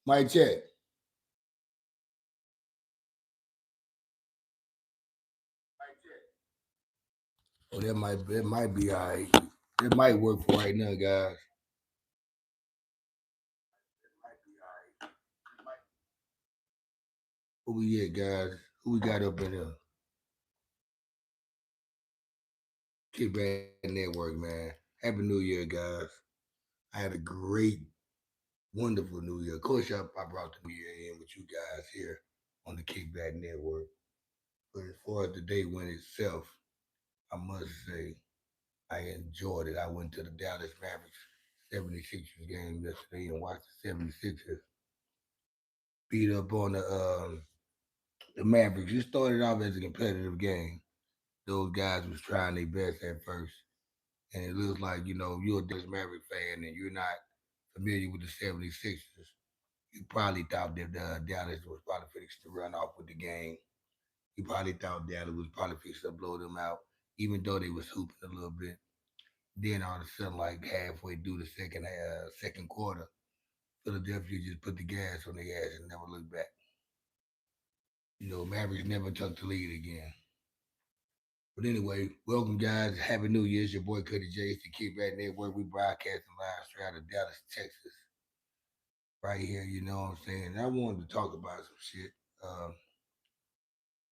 Mic check. Oh, that might be all right. It might work for right now, guys. Who we at, guys? Who we got up in there? Kickback Network, man. Happy New Year, guys. I had a great, wonderful New Year. Of course, I brought the New Year in with you guys here on the Kickback Network. But as far as the day went itself, I must say I enjoyed it. I went to the Dallas Mavericks 76ers game yesterday and watched the 76ers beat up on the Mavericks. It started off as a competitive game. Those guys was trying their best at first. And it looks like, you're a Dallas Maverick fan and you're not familiar with the 76ers. You probably thought that Dallas was probably fixed to run off with the game. You probably thought Dallas was probably fixed to blow them out, even though they was hooping a little bit. Then all of a sudden, like halfway through the second quarter, Philadelphia just put the gas on their ass and never looked back. Mavericks never took the lead again. But anyway, welcome guys. Happy New Year. It's your boy Cuddy J. It's the Kickback Network. We broadcasting live straight out of Dallas, Texas. Right here, you know what I'm saying? And I wanted to talk about some shit. I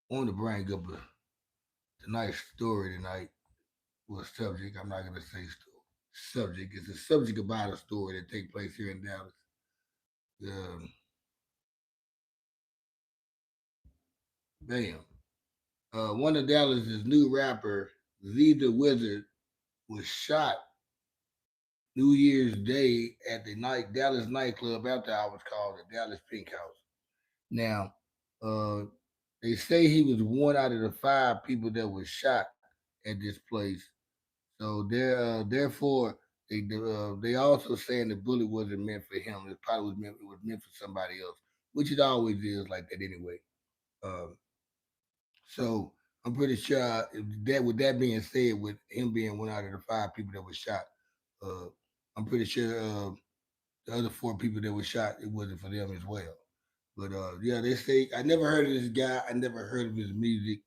wanted to bring up tonight's story tonight. Well, subject. I'm not gonna say subject. It's a subject about a story that take place here in Dallas. Um, Bam. One of Dallas's new rapper, Zeethewizard, was shot New Year's Day at the Dallas nightclub after hours called the Dallas Pink House. Now, uh, they say he was one out of the five people that was shot at this place. So therefore, they also saying the bullet wasn't meant for him. It was meant for somebody else, which it always is like that anyway. Um, so I'm pretty sure that with that being said, with him being one out of the five people that was shot, uh, I'm pretty sure the other four people that were shot, it wasn't for them as well. But yeah, they say I never heard of this guy. I never heard of his music.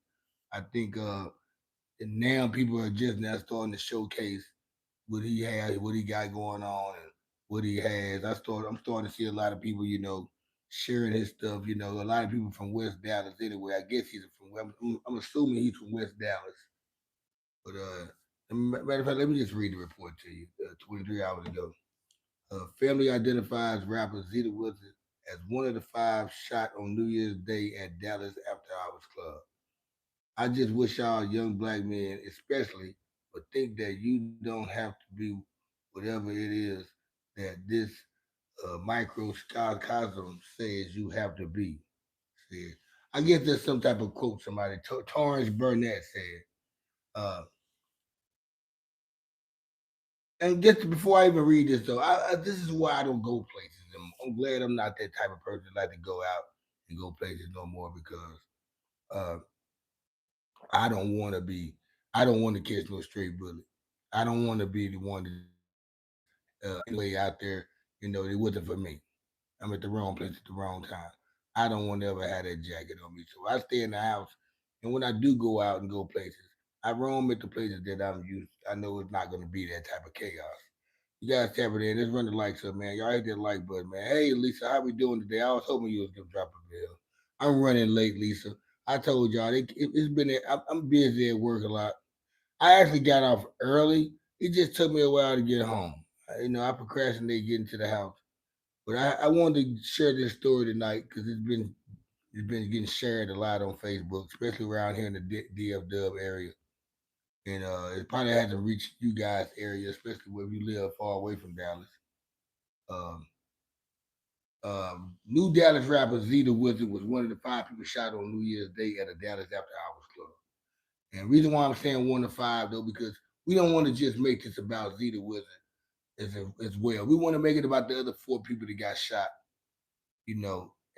I think and now people are just now starting to showcase what he has, what he got going on, and what he has. I'm starting to see a lot of people, sharing his stuff. A lot of people from West Dallas. Anyway, I guess he's from. I'm assuming he's from West Dallas. But matter of fact, let me just read the report to you. 23 hours ago, family identifies rapper Zeta Woods as one of the five shot on New Year's Day at Dallas After Hours Club. I just wish y'all young black men, especially, would think that you don't have to be whatever it is that this microcosm says you have to be. Said. I guess there's some type of quote somebody, Torrance Burnett said. Uh, and just before I even read this, though, this is why I don't go places. I'm glad I'm not that type of person that like to go out and go places no more because uh, I don't want to be. I don't want to catch no straight bullet. I don't want to be the one anyway out there. It wasn't for me. I'm at the wrong place at the wrong time. I don't want to ever have that jacket on me. So I stay in the house, and when I do go out and go places, I roam at the places that I'm used. I know it's not going to be that type of chaos. You guys tap it in. Let's run the likes up, man. Y'all hit that like button, man. Hey, Lisa, how we doing today? I was hoping you was gonna drop a bell. I'm running late, Lisa. I told y'all it's been. I'm busy at work a lot. I actually got off early. It just took me a while to get home. I procrastinate getting to the house. But I wanted to share this story tonight because it's been getting shared a lot on Facebook, especially around here in the DF Dub area. And it probably hasn't reached you guys' area, especially where you live far away from Dallas. Um, New Dallas rapper Zeta Wizard was one of the five people shot on New Year's Day at a Dallas After Hours club. And the reason why I'm saying one of five though, because we don't want to just make this about Zeta Wizard as well. We want to make it about the other four people that got shot,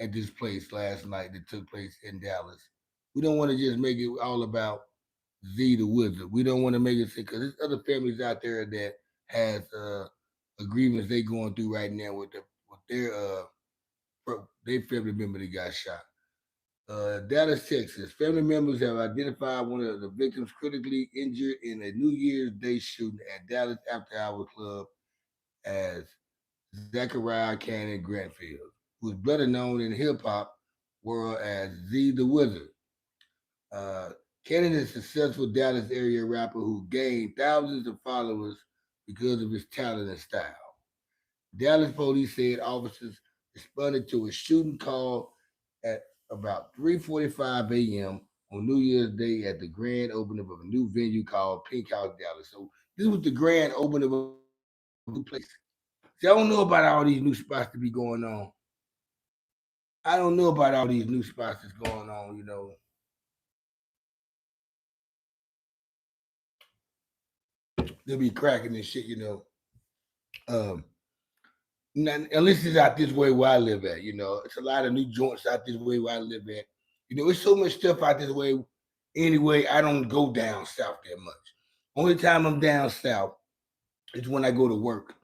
at this place last night that took place in Dallas. We don't want to just make it all about Z the Wizard. We don't want to make it because there's other families out there that has a grievance they going through right now with their they family member that got shot. Dallas, Texas. Family members have identified one of the victims critically injured in a New Year's Day shooting at Dallas After Hours Club as Zachariah Cannon Grantfield, who is better known in hip hop world as Z the Wizard. Uh, Cannon is a successful Dallas area rapper who gained thousands of followers because of his talent and style. Dallas police said officers responded to a shooting call at about 3:45 a.m. on New Year's Day at the grand opening of a new venue called Pink House Dallas. So this was the grand opening of a new place. See, I don't know about all these new spots to be going on. I don't know about all these new spots that's going on. They'll be cracking and shit. Um, unless it's out this way where I live at. It's a lot of new joints out this way where I live at. It's so much stuff out this way. Anyway, I don't go down south that much. Only time I'm down south is when I go to work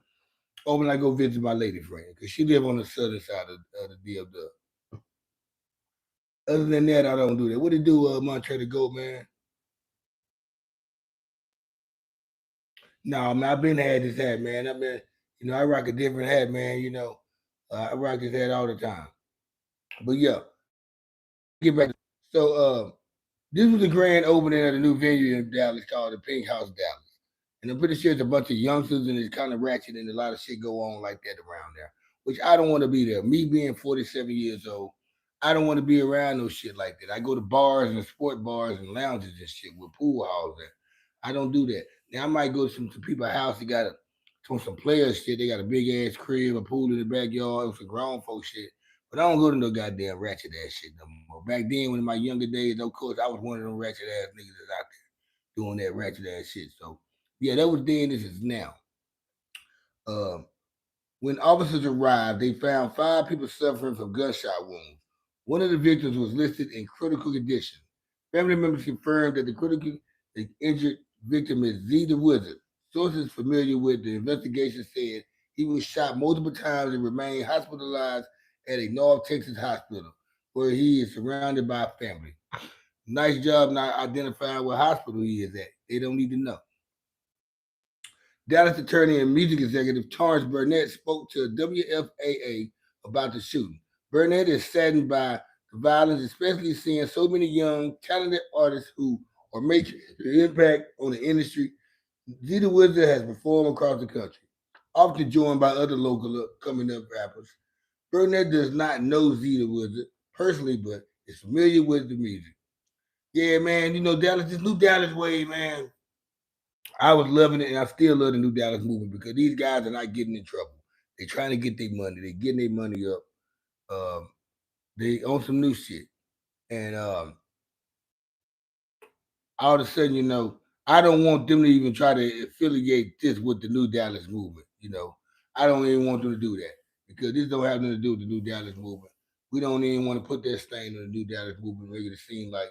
or when I go visit my lady friend because she live on the southern side of the DFW. Other than that, I don't do that. What do you do, Montre the Goat, man? No, man, I've been had this hat, man. I rock a different hat, man. I rock this hat all the time. But yeah, let me get back. This was the grand opening of the new venue in Dallas called the Pink House Dallas. And I'm pretty sure it's a bunch of youngsters and it's kind of ratchet and a lot of shit go on like that around there. Which I don't want to be there. Me being 47 years old, I don't want to be around no shit like that. I go to bars and sport bars and lounges and shit with pool halls there. I don't do that. Now I might go to some people's house that got some players shit. They got a big ass crib, a pool in the backyard, some grown folks shit. But I don't go to no goddamn ratchet ass shit no more. Back then, when in my younger days, of course, I was one of them ratchet ass niggas that's out there doing that ratchet ass shit. So, yeah, that was then. This is now. Um, when officers arrived, they found five people suffering from gunshot wounds. One of the victims was listed in critical condition. Family members confirmed that the injured victim is Z the Wizard. Sources familiar with the investigation said he was shot multiple times and remained hospitalized at a North Texas hospital, where he is surrounded by family. Nice job not identifying what hospital he is at. They don't need to know. Dallas attorney and music executive Torrance Burnett spoke to WFAA about the shooting. Burnett is saddened by the violence, especially seeing so many young, talented artists who are making an impact on the industry. Zeethewizard has performed across the country, often joined by other local coming up rappers. Burnett does not know Zeethewizard personally, but is familiar with the music. Yeah, man, Dallas, this new Dallas way, man. I was loving it, and I still love the New Dallas movement because these guys are not getting in trouble. They're trying to get their money. They're getting their money up. Um, they own some new shit, and all of a sudden, I don't want them to even try to affiliate this with the New Dallas movement. I don't even want them to do that because this don't have nothing to do with the New Dallas movement. We don't even want to put that stain on the New Dallas movement, make it seem like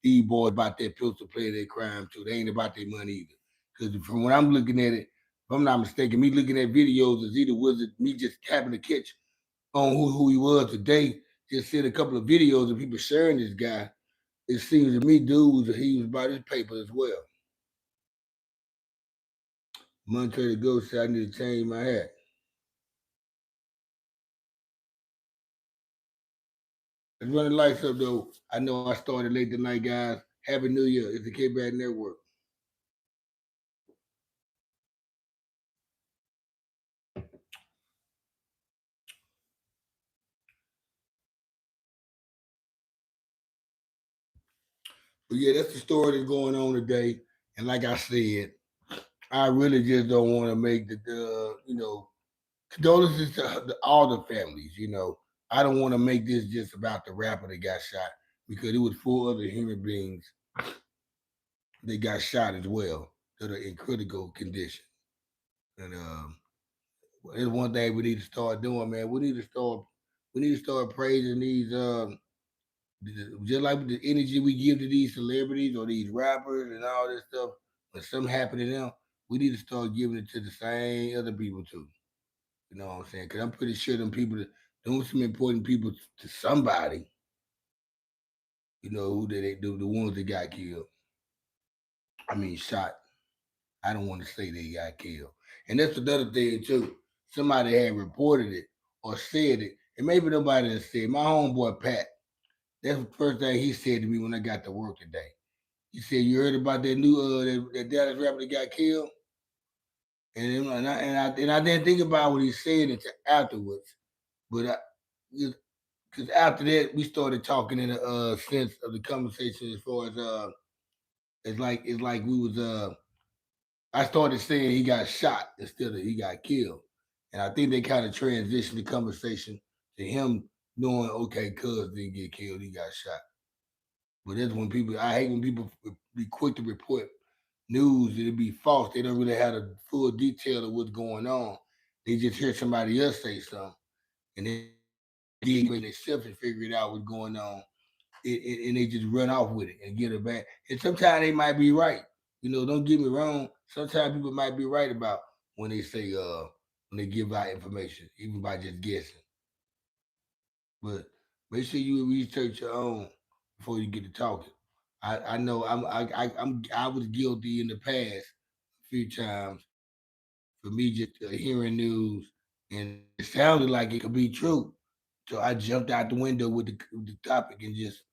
these boys about their pills to play their crime too. They ain't about their money either. Because from when I'm looking at it, if I'm not mistaken, me looking at videos of Zeta Wizard, me just tapping the catch on who he was today, just seeing a couple of videos of people sharing this guy. It seems to me, dude, he was about his paper as well. Montre the Ghost said, I need to change my hat. Let's run the lights up, though. I know I started late tonight, guys. Happy New Year. It's the K Bad Network. But yeah, that's the story that's going on today. And like I said, I really just don't want to make the condolences to all the families. I don't want to make this just about the rapper that got shot because it was four other human beings that got shot as well that are in critical condition. And it's one thing we need to start doing, man. We need to start praising these just like the energy we give to these celebrities or these rappers and all this stuff. When something happen to them, we need to start giving it to the same other people too. You know what I'm saying? Because I'm pretty sure them people Those some important people to somebody. Who they the ones that got killed. I mean, shot. I don't want to say they got killed. And that's another thing too. Somebody had reported it or said it, and maybe nobody has said. My homeboy Pat. That's the first thing he said to me when I got to work today. He said, "You heard about that new that Dallas rapper that got killed?" And I didn't think about what he said until afterwards. But because after that we started talking in the sense of the conversation as far as it's like we was I started saying he got shot instead of he got killed. And I think they kind of transitioned the conversation to him knowing, okay, cuz didn't get killed, he got shot. But that's when I hate when people be quick to report news that it be false. They don't really have the full detail of what's going on. They just hear somebody else say something, and they dig themselves and figure it out what's going on, and they just run off with it and get it back. And sometimes they might be right. Don't get me wrong. Sometimes people might be right about when they say when they give out information, even by just guessing. But make sure you research your own before you get to talking. I know I was guilty in the past a few times for me just hearing news and it sounded like it could be true. So I jumped out the window with the topic and just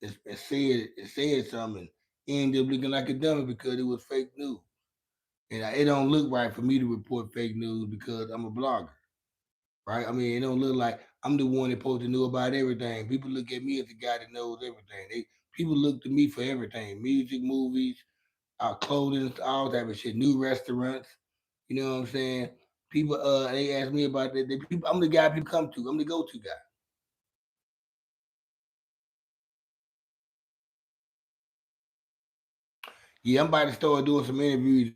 and said something and ended up looking like a dummy because it was fake news. And it don't look right for me to report fake news because I'm a blogger, right? I mean, it don't look like I'm the one that supposed to know about everything. People look at me as the guy that knows everything. People look to me for everything: music, movies, our clothing, all type of shit, new restaurants. You know what I'm saying? People, they ask me about that. People, I'm the guy people come to. I'm the go-to guy. Yeah, I'm about to start doing some interviews,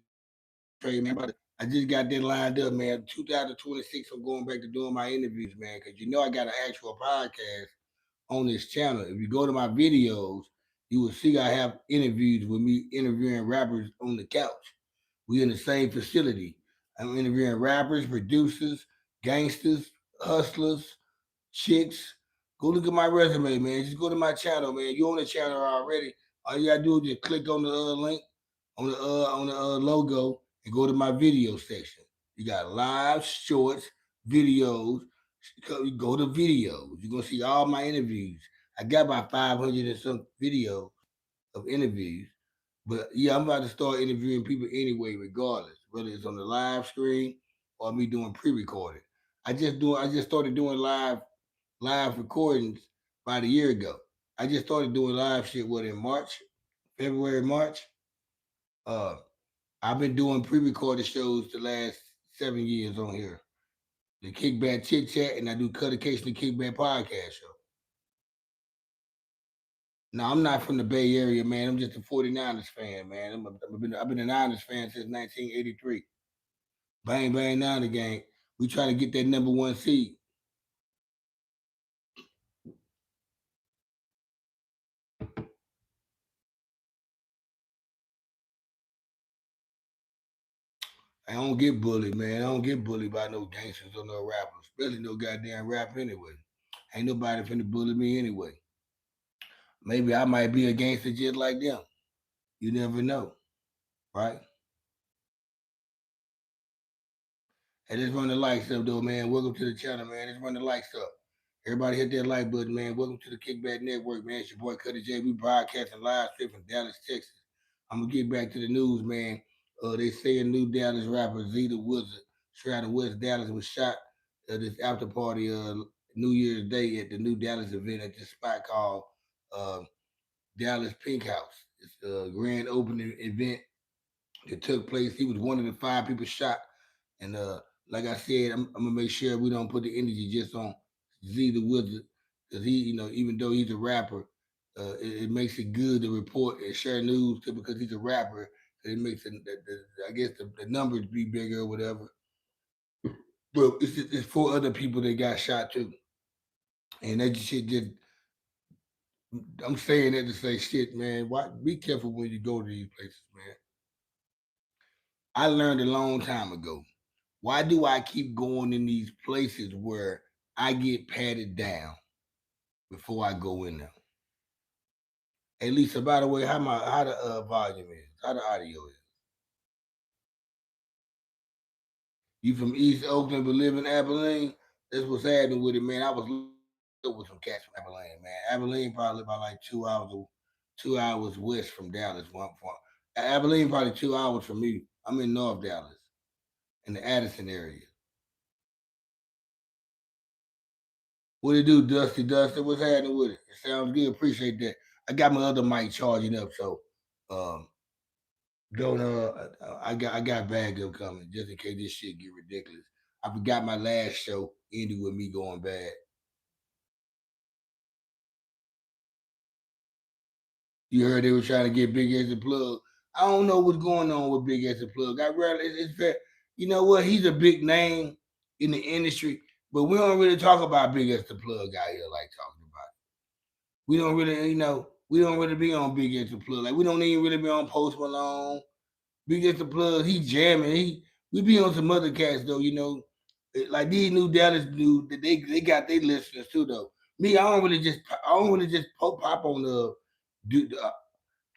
Trey, man. I just got that lined up, man. 2026, I'm going back to doing my interviews, man, because I got an actual podcast on this channel. If you go to my videos, you will see I have interviews with me interviewing rappers on the couch. We in the same facility. I'm interviewing rappers, producers, gangsters, hustlers, chicks. Go look at my resume, man. Just go to my channel, man. You on the channel already. All you gotta do is just click on the link on the logo and go to my video section. You got live, shorts, videos. Go to videos. You're gonna see all my interviews. I got about 500 and some videos of interviews. But yeah, I'm about to start interviewing people anyway, regardless, whether it's on the live screen or me doing pre-recorded. I just started doing live recordings about a year ago. I just started doing live shit in March, February, March. Uh I've been doing pre-recorded shows the last 7 years on here. The Kickback Chit Chat, and I do Cut Occasion the Kickback Podcast Show. Now I'm not from the Bay Area, man. I'm just a 49ers fan, man. I've been a Niners fan since 1983. Bang bang Niner gang. We try to get that number one seed. I don't get bullied, man. I don't get bullied by no gangsters or no rappers, especially no goddamn rap anyway. Ain't nobody finna bully me anyway. Maybe I might be a gangster just like them. You never know, right? Hey, let's run the lights up, though, man. Welcome to the channel, man. Let's run the lights up. Everybody hit that like button, man. Welcome to the Kickback Network, man. It's your boy Cuddy J. We broadcasting live straight from Dallas, Texas. I'm gonna get back to the news, man. They say a new Dallas rapper, Zeethewizard, straight out of West Dallas, was shot at this after party New Year's Day at the New Dallas event at this spot called uh, Dallas Pink House. It's a grand opening event that took place. He was one of the 5 people shot. And like I said, I'm gonna make sure we don't put the energy just on Z the Wizard, because even though he's a rapper, it makes it good to report and share news to because he's a rapper. It makes I guess the numbers be bigger or whatever. But it's 4 other people that got shot too, and that shit just. I'm saying that to say shit, man. Why be careful when you go to these places, man. I learned a long time ago. Why do I keep going in these places where I get patted down before I go in there. Hey Lisa, by the way, how the volume is, how the audio is. You from East Oakland but live in Abilene? That's what's happening with it, man. I was with some cats from Abilene, man. Abilene probably about like 2 hours west from Dallas. Abilene probably 2 hours from me. I'm in North Dallas, in the Addison area. What it do, Dusty Dusty? What's happening with it? It sounds good. Appreciate that. I got my other mic charging up, so um, don't I got backup coming just in case this shit get ridiculous. I forgot my last show ended with me going bad. You heard they were trying to get Big as the plug. I don't know what's going on with Big as the plug. I really it's fair. You know what? He's a big name in the industry, but we don't really talk about Big as the plug out here like talking about it. We don't really, we don't really be on Big as the plug. Like we don't even really be on Post Malone. Big as the plug, he jamming. We be on some other cats though. Like these new Dallas dudes, they got their listeners too though. Me, I don't really just pop on the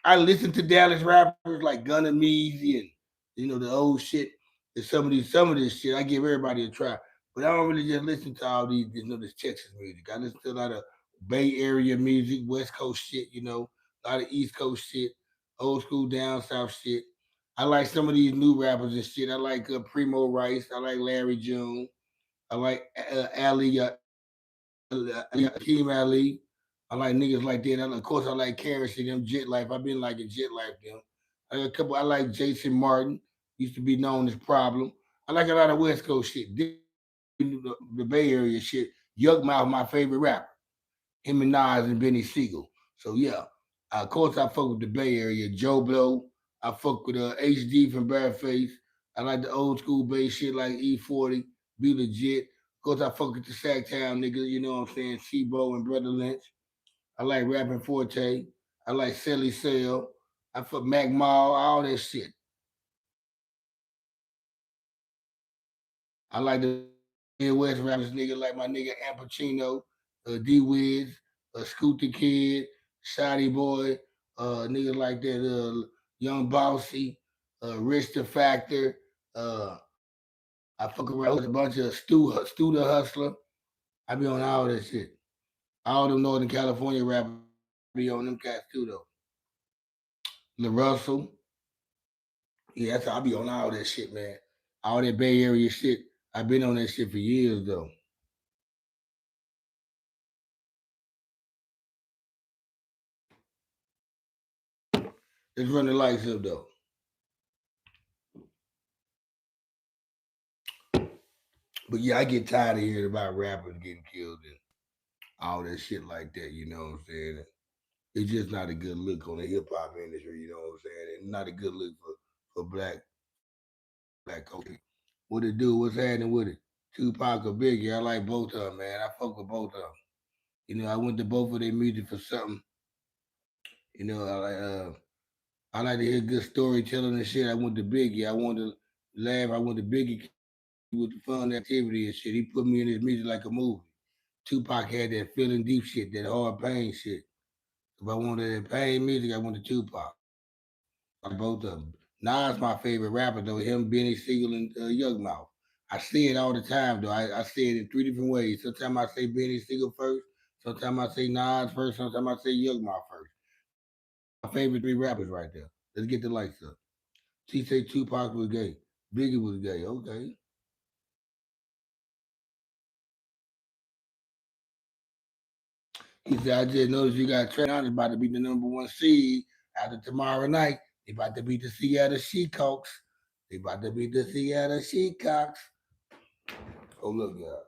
I listen to Dallas rappers like Gunna Meezy and the old shit and some of this shit. I give everybody a try. But I don't really just listen to all this Texas music. I listen to a lot of Bay Area music, West Coast shit, a lot of East Coast shit, old school down south shit. I like some of these new rappers and shit. I like Primo Rice. I like Larry June. I like Ali Akeem Ali. I like niggas like that. Of course, I like Karen shit, them Jet Life. I've been liking Jet Life, them. I got a couple. I like Jason Martin. Used to be known as Problem. I like a lot of West Coast shit. The Bay Area shit. Yuck Mouth, my favorite rapper. Him and Nas and Benny Siegel. So yeah, of course I fuck with the Bay Area. Joe Blow. I fuck with HD from Bareface. I like the old school Bay shit like E40. Be legit. Of course I fuck with the Sacktown niggas. You know what I'm saying? Shebo and Brother Lynch. I like rapping Forte. I like Sally Sale. I fuck Mac Mall. All that shit. I like the Midwest rappers, nigga, like my nigga Ampachino, D Wiz, Scoot the Kid, Shotty Boy, niggas like that, Young Bossy, Rich the Factor. I fuck around with a bunch of Stu the Hustler. I be on all that shit. All them Northern California rappers be on them cats too, though. The Russell. Yeah, I be on all that shit, man. All that Bay Area shit. I've been on that shit for years, though. Let's run the lights up, though. But yeah, I get tired of hearing about rappers getting killed and all that shit like that. You know what I'm saying? It's just not a good look on the hip hop industry. You know what I'm saying? And not a good look for black culture. What it do? What's happening with it? Tupac or Biggie? I like both of them, man. I fuck with both of them. I went to both of their music for something. I like to hear good storytelling and shit. I went to Biggie. I want to laugh. I went to Biggie with the fun activity and shit. He put me in his music like a movie. Tupac had that feeling deep shit, that hard pain shit. If I wanted that pain music, I went to Tupac. Like both of them. Nas my favorite rapper though. Him, Benny Siegel, and Young Mouth. I say it all the time though. I say it in three different ways. Sometimes I say Benny Siegel first. Sometimes I say Nas first. Sometimes I say Young Mouth first. My favorite three rappers right there. Let's get the lights up. She say Tupac was gay. Biggie was gay. Okay. He said, I just noticed you got Trey Young about to be the number one seed after tomorrow night. They about to beat the Seattle Seahawks. They about to beat the Seattle Seahawks. Oh, look, y'all.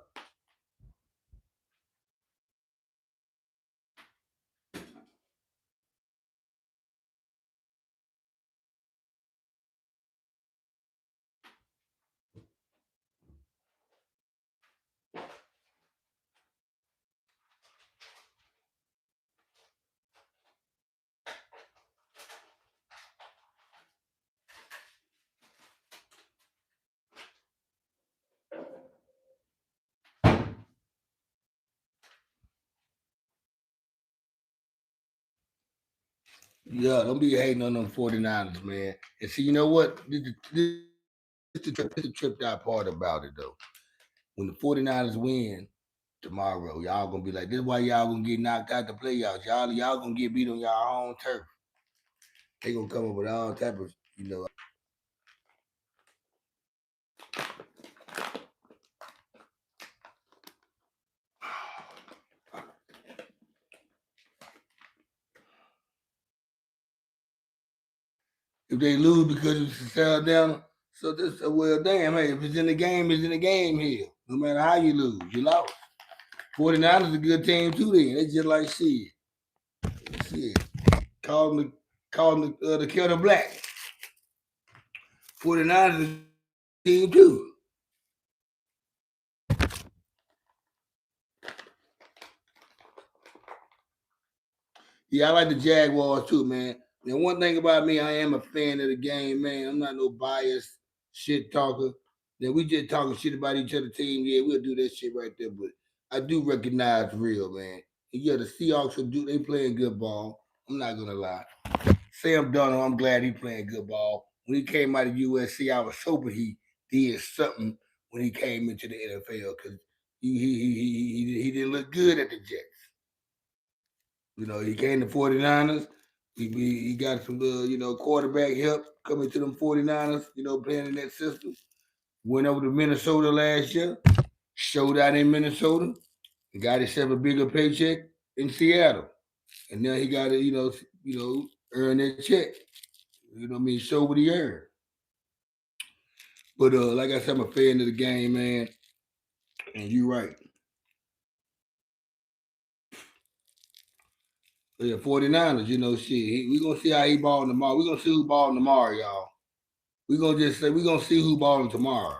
Yeah, don't be hating on them 49ers, man. And see, you know what? This the tripped out part about it though. When the 49ers win tomorrow, y'all gonna be like, this is why y'all gonna get knocked out the playoffs. Y'all gonna get beat on y'all own turf. They gonna come up with all type of, if they lose because it's a sell down. So this, well, damn, hey, if it's in the game, it's in the game here. No matter how you lose, you lost. 49ers a good team too. Then they just like shit. Call them, the Killer Black. 49ers is a good team too. Yeah, I like the Jaguars too, man. And one thing about me, I am a fan of the game, man. I'm not no biased shit talker. Then we just talking shit about each other team. Yeah, we'll do that shit right there. But I do recognize real, man. And yeah, the Seahawks will do. They playing good ball. I'm not gonna lie. Sam Darnold, I'm glad he playing good ball. When he came out of USC, I was hoping he did something when he came into the NFL because he didn't look good at the Jets. He came to 49ers. He got some quarterback help coming to them 49ers, playing in that system. Went over to Minnesota last year, showed out in Minnesota, and got himself a bigger paycheck in Seattle. And now he got to, earn that check. You know what I mean? Show what he earned. But like I said, I'm a fan of the game, man. And you're right. Yeah, 49ers, shit. We gonna see how he balling tomorrow. We gonna see who balling tomorrow, y'all. We gonna just say we gonna see who balling tomorrow.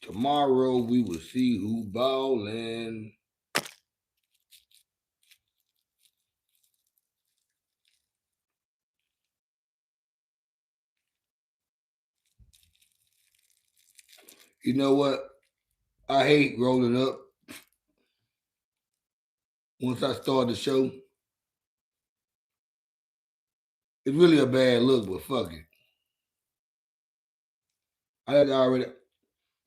Tomorrow we will see who ballin'. You know what? I hate rolling up. Once I start the show, it's really a bad look, but fuck it. I like to already,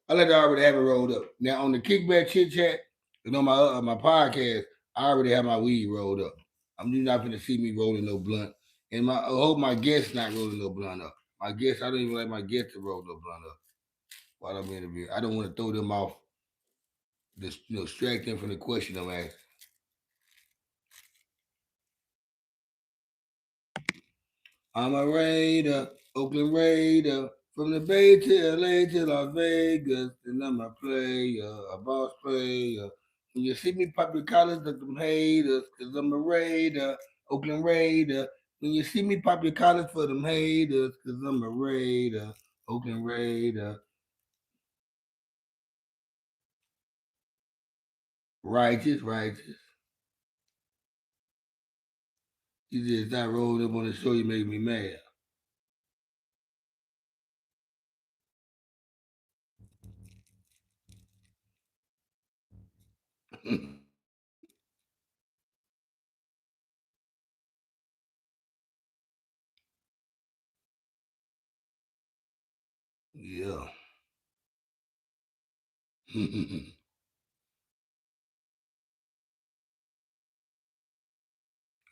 I like to already have it rolled up. Now on the kickback chit chat and on my podcast, I already have my weed rolled up. I'm just not gonna see me rolling no blunt, and I hope my guests not rolling no blunt up. My guests, I don't even like my guests to roll no blunt up while I'm interviewing. I don't want to throw them off, just distract them from the question I'm asking. I'm a Raider, Oakland Raider, from the Bay to LA to Las Vegas, and I'm a player, a boss player. When you see me pop your collars, look them haters, cause I'm a Raider, Oakland Raider. When you see me pop your collars for them haters, cause I'm a Raider, Oakland Raider. Righteous, righteous. You just not rolling up on the show, you make me mad. Yeah.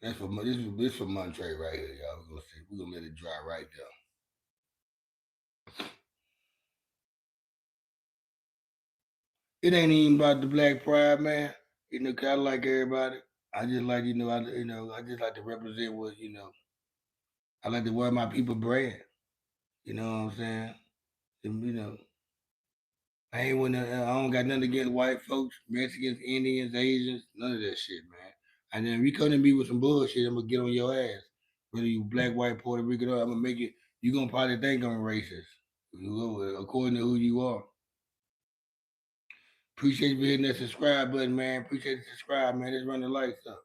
That's for this for Montre right here, y'all. We're gonna let it dry right there. It ain't even about the black pride, man. I like everybody. I just like, I just like to represent what, I like to wear my people brand. You know what I'm saying? And, I ain't want I don't got nothing against white folks, Mexicans, Indians, Asians, none of that shit, man. And then if you come to me with some bullshit, I'm gonna get on your ass. Whether you black, white, Puerto Rican, I'm gonna make it. You gonna probably think I'm racist, according to who you are. Appreciate you for hitting that subscribe button, man. Appreciate the subscribe, man. Let's run the lights up.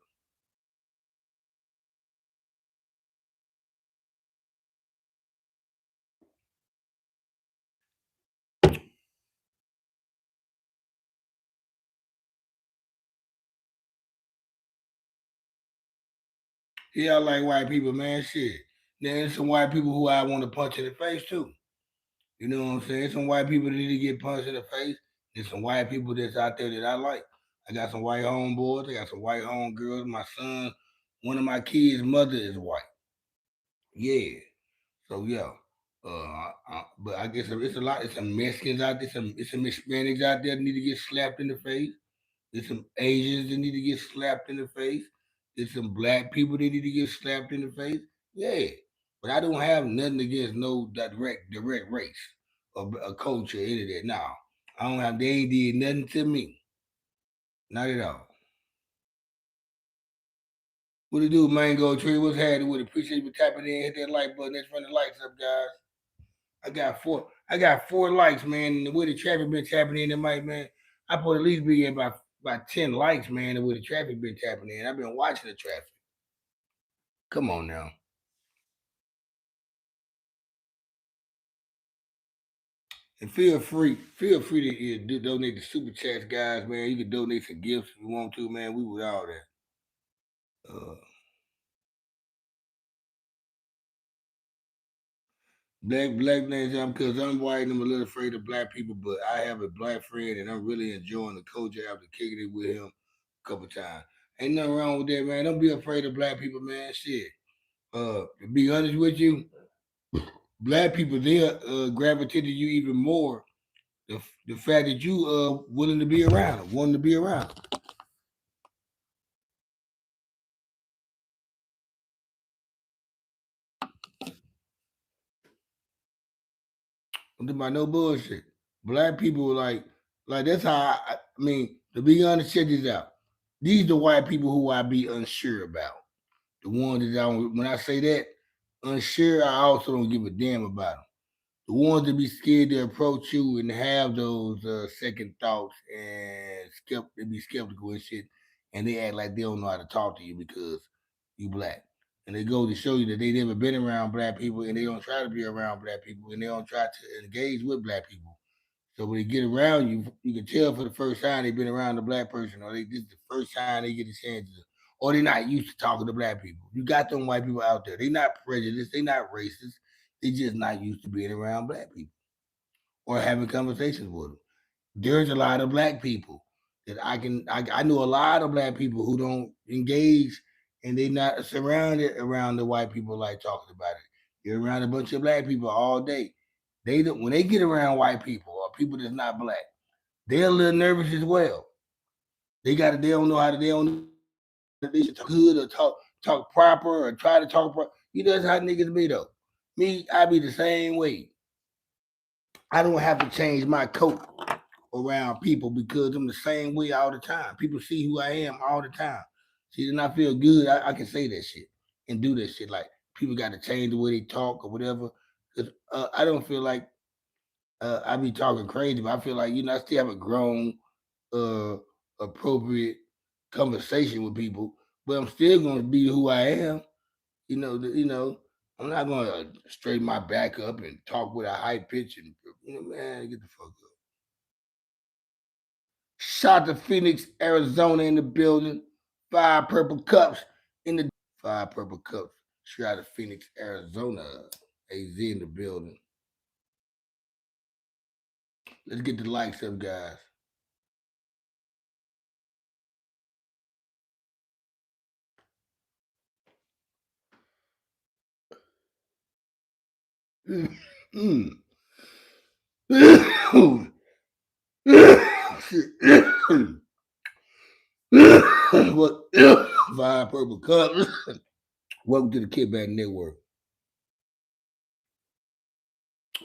Yeah, I like white people, man. Shit. There's some white people who I want to punch in the face too. You know what I'm saying? Some white people that need to get punched in the face. There's some white people that's out there that I like. I got some white homeboys. I got some white homegirls. My son, one of my kids' mother is white. Yeah. So yeah. But I guess it's a lot. It's some Mexicans out there. It's some Hispanics out there that need to get slapped in the face. There's some Asians that need to get slapped in the face. There's some black people that need to get slapped in the face. Yeah. But I don't have nothing against no direct race or a culture, any of that. No. I don't have they ain't did nothing to me. Not at all. What it do, Mango Tree? What's happening with it? Appreciate you tapping in, hit that like button. Let's run the lights up, guys. I got four likes, man. And the way the traffic been tapping in tonight, man, I put at least be at about 10 likes, man. The way the traffic been tapping in. I've been watching the traffic. Come on now. And feel free to donate to super chats, guys, man. You can donate some gifts if you want to, man. We with all that. Uh, black names, because I'm white and I'm a little afraid of black people, but I have a black friend and I'm really enjoying the culture after kicking it with him a couple times. Ain't nothing wrong with that, man. Don't be afraid of black people, man. Shit. To be honest with you, black people they'll gravitate to you even more. The fact that you willing to be around, wanting to be around. I'm talking about no bullshit. Black people like that's how I mean, to be honest, check this out. These the white people who I be unsure about. The ones that when I say that, unsure, I also don't give a damn about them. The ones that be scared to approach you and have those second thoughts and they be skeptical and shit, and they act like they don't know how to talk to you because you black. And they go to show you that they never been around black people and they don't try to be around black people and they don't try to engage with black people. So when they get around you, you can tell for the first time they've been around a black person, or this is the first time they get a chance to, or they're not used to talking to black people. You got them white people out there. They're not prejudiced. They're not racist. They're just not used to being around black people or having conversations with them. There's a lot of black people that I know a lot of black people who don't engage and they not surrounded around the white people like talking about it. You're around a bunch of black people all day. They don't, when they get around white people or people that's not black, they're a little nervous as well. They don't know how to they don't know that they should talk good or talk proper or try to talk proper. You know that's how niggas be though. Me, I be the same way. I don't have to change my coat around people because I'm the same way all the time. People see who I am all the time. See, then I feel good. I can say that shit and do that shit. Like people got to change the way they talk or whatever. Cause I don't feel like I be talking crazy, but I feel like I still have a grown, uh, appropriate conversation with people, but I'm still gonna be who I am. I'm not gonna straighten my back up and talk with a high pitch and man, get the fuck up. Shot to Phoenix, Arizona in the building. Five purple cups in the five purple cups. Shot to Phoenix, Arizona. AZ in the building. Let's get the likes up, guys. Mm. what? Five purple cups. Welcome to the Kickback Network.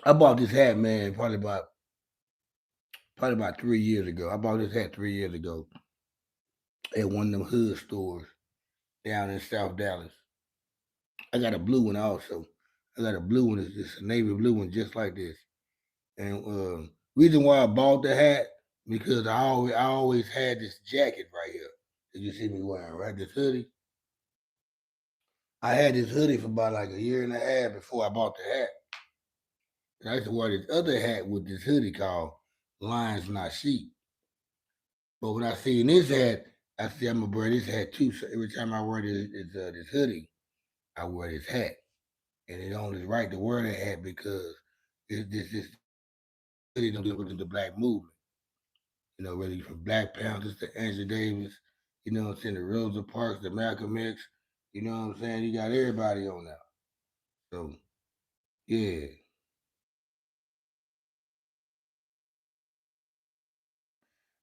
I bought this hat, man, probably about 3 years ago. I bought this hat 3 years ago at one of them hood stores down in South Dallas. I got a blue one also. I got a blue one. It's a navy blue one, just like this. And reason why I bought the hat because I always had this jacket right here that you see me wearing, right? This hoodie. I had this hoodie for about like a year and a half before I bought the hat. And I used to wear this other hat with this hoodie called Lions Not Sheep. But when I see this hat, I see I'm gonna wear this hat too. So every time I wear this hoodie. I wear this hat, and it only right to wear that hat because this really don't deal with the black movement. You know, really from Black Panthers to Angela Davis, you know what I'm saying, the Rosa Parks, the Malcolm X, you know what I'm saying? You got everybody on now. So yeah.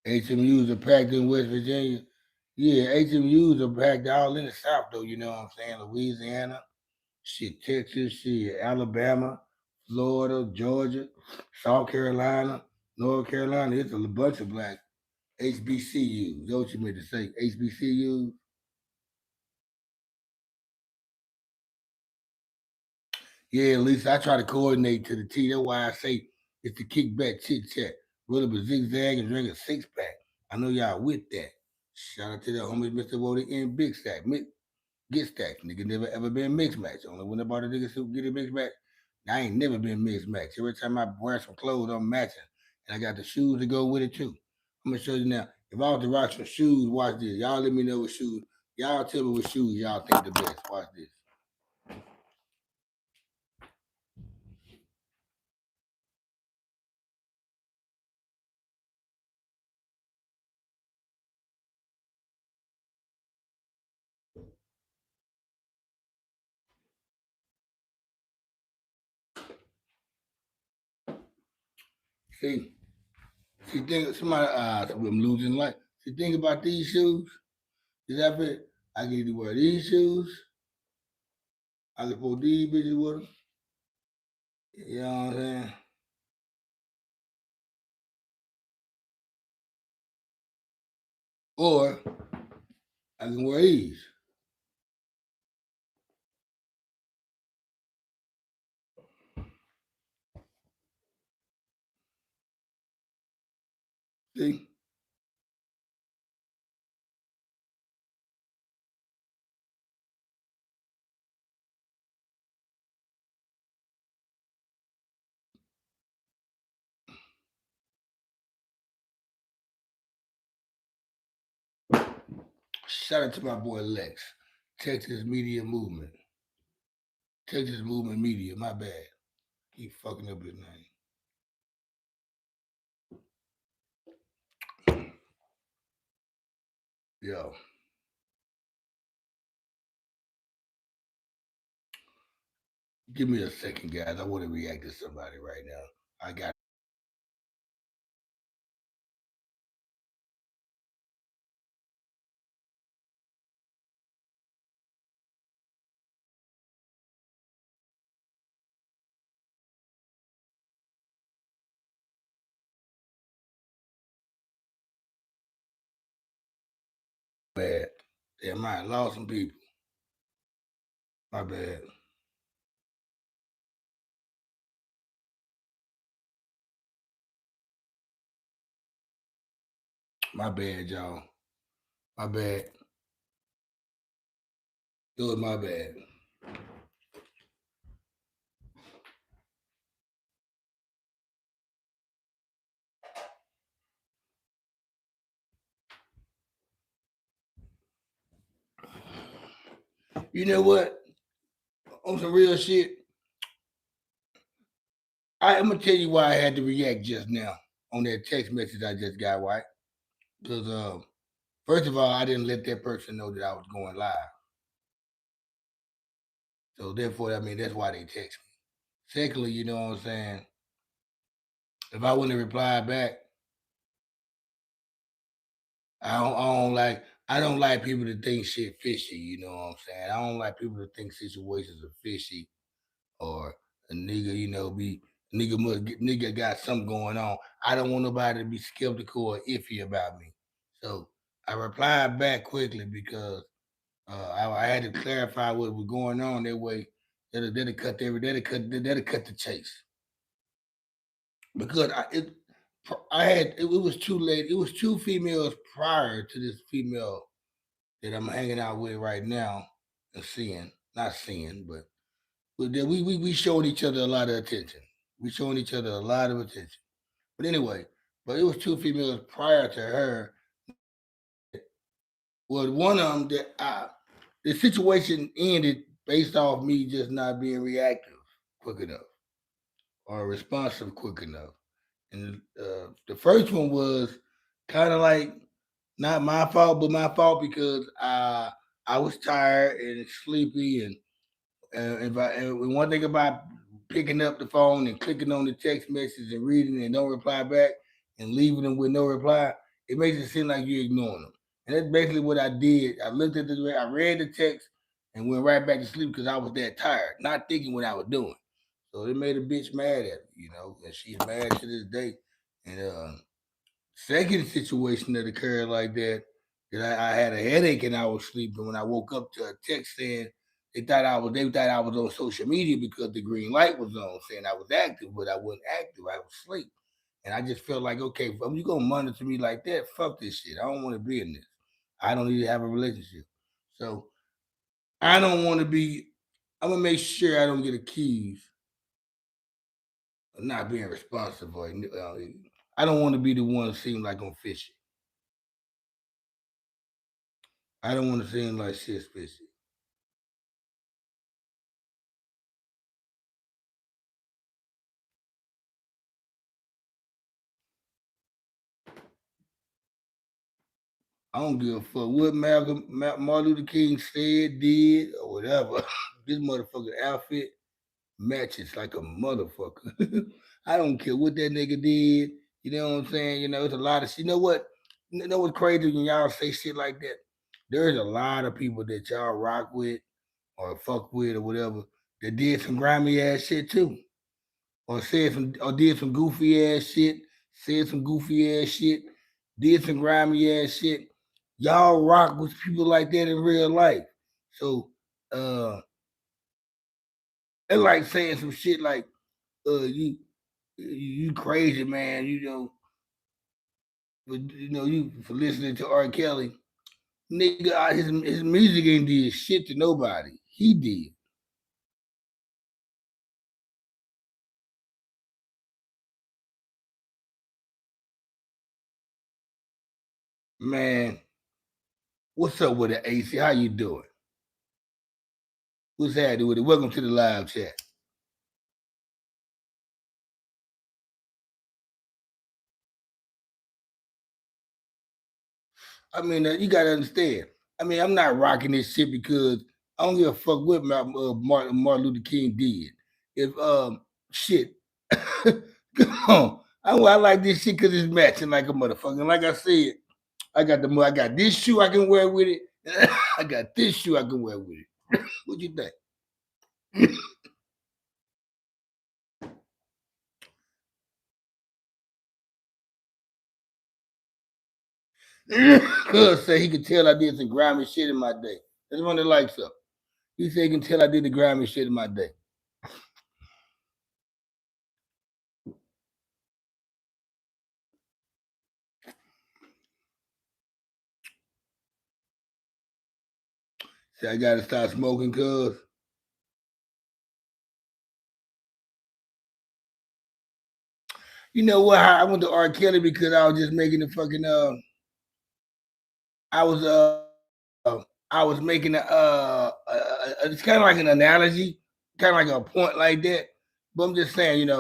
HMUs are packed in West Virginia. Yeah, HMUs are packed all in the South though, you know what I'm saying? Louisiana, shit, Texas, shit, Alabama, Florida, Georgia, South Carolina, North Carolina. It's a bunch of black HBCUs. That's what you meant to say. HBCUs. Yeah, at least I try to coordinate to the T. That's why I say it's the kickback chit chat. Roll up a zigzag and drink a six pack. I know y'all with that. Shout out to the homies, Mr. Wody and Big Stack. Get stacked. Nigga never ever been mixed match. Only when about the niggas who get a mixed match. I ain't never been mixed match. Every time I wear some clothes, I'm matching. And I got the shoes to go with it too. I'm gonna show you now. If I was to rock some shoes, watch this. Y'all let me know what shoes. Y'all tell me what shoes y'all think the best. Watch this. See, see, think somebody. I'm losing light. See, think about these shoes. Is that it? I can either wear these shoes. I can pull these bitches with them. You know what I'm saying? Or I can wear these. See? Shout out to my boy Lex, Texas Media Movement. Texas Movement Media, my bad. Keep fucking up his name. Yo, give me a second, guys. I want to react to somebody right now. I got bad. Damn, I lost some people. My bad. My bad, y'all. My bad. It was my bad. You know what? On some real shit, I'm gonna tell you why I had to react just now on that text message I just got. Right? Because first of all, I didn't let that person know that I was going live. So therefore, I mean that's why they text me. Secondly, you know what I'm saying? If I wouldn't have replied back, I don't like people to think shit fishy, you know what I'm saying? I don't like people to think situations are fishy or a nigga, you know, nigga got something going on. I don't want nobody to be skeptical or iffy about me. So I replied back quickly because I had to clarify what was going on. That way, that'll cut the chase because it was too late. It was two females prior to this female that I'm hanging out with right now and seeing, not seeing, but we showed each other a lot of attention. We showing each other a lot of attention. But anyway, but it was two females prior to her. Well, one of them that the situation ended based off me just not being reactive quick enough or responsive quick enough. And the first one was kind of like not my fault, but my fault because I was tired and sleepy, and one thing about picking up the phone and clicking on the text message and reading and don't reply back and leaving them with no reply, it makes it seem like you're ignoring them. And that's basically what I did. I looked at I read the text and went right back to sleep because I was that tired, not thinking what I was doing. So it made a bitch mad at me, and she's mad to this day. And second situation that occurred like that, I had a headache and I was sleeping. When I woke up to a text saying they thought I was on social media because the green light was on, saying I was active, but I wasn't active. I was asleep, and I just felt like, okay, if you gonna monitor me like that, fuck this shit. I don't want to be in this. I don't need to have a relationship. So I don't want to be. I'm gonna make sure I don't get accused of not being responsible. I don't want to be the one to seem like I'm fishy. I don't want to seem like shit's fishy. I don't give a fuck what Martin Luther King said, did, or whatever. This motherfucking outfit matches like a motherfucker. I don't care what that nigga did. You know what I'm saying? It's a lot of shit. You know what? You know what's crazy when y'all say shit like that? There's a lot of people that y'all rock with or fuck with or whatever that did some grimy ass shit too. Or did some goofy ass shit, said some goofy ass shit, did some grimy ass shit. Y'all rock with people like that in real life. So uh it's like saying some shit like you crazy man, you for listening to R. Kelly. Nigga, his music ain't did shit to nobody. He did. Man, what's up with it, AC? How you doing? What's happening with it? Welcome to the live chat. I mean, you gotta understand. I mean, I'm not rocking this shit because I don't give a fuck what Martin Luther King did. If shit, come on, I like this shit because it's matching like a motherfucker. And like I said, I got this shoe I can wear with it. I got this shoe I can wear with it. What you think? Cuz say he could tell I did some grimy shit in my day. That's one that likes up. He said he can tell I did the grimy shit in my day. Say I gotta stop smoking, cuz. You know what? I went to R. Kelly because I was just making the fucking I was I was making it's kind of like an analogy, kind of like a point like that. But I'm just saying, I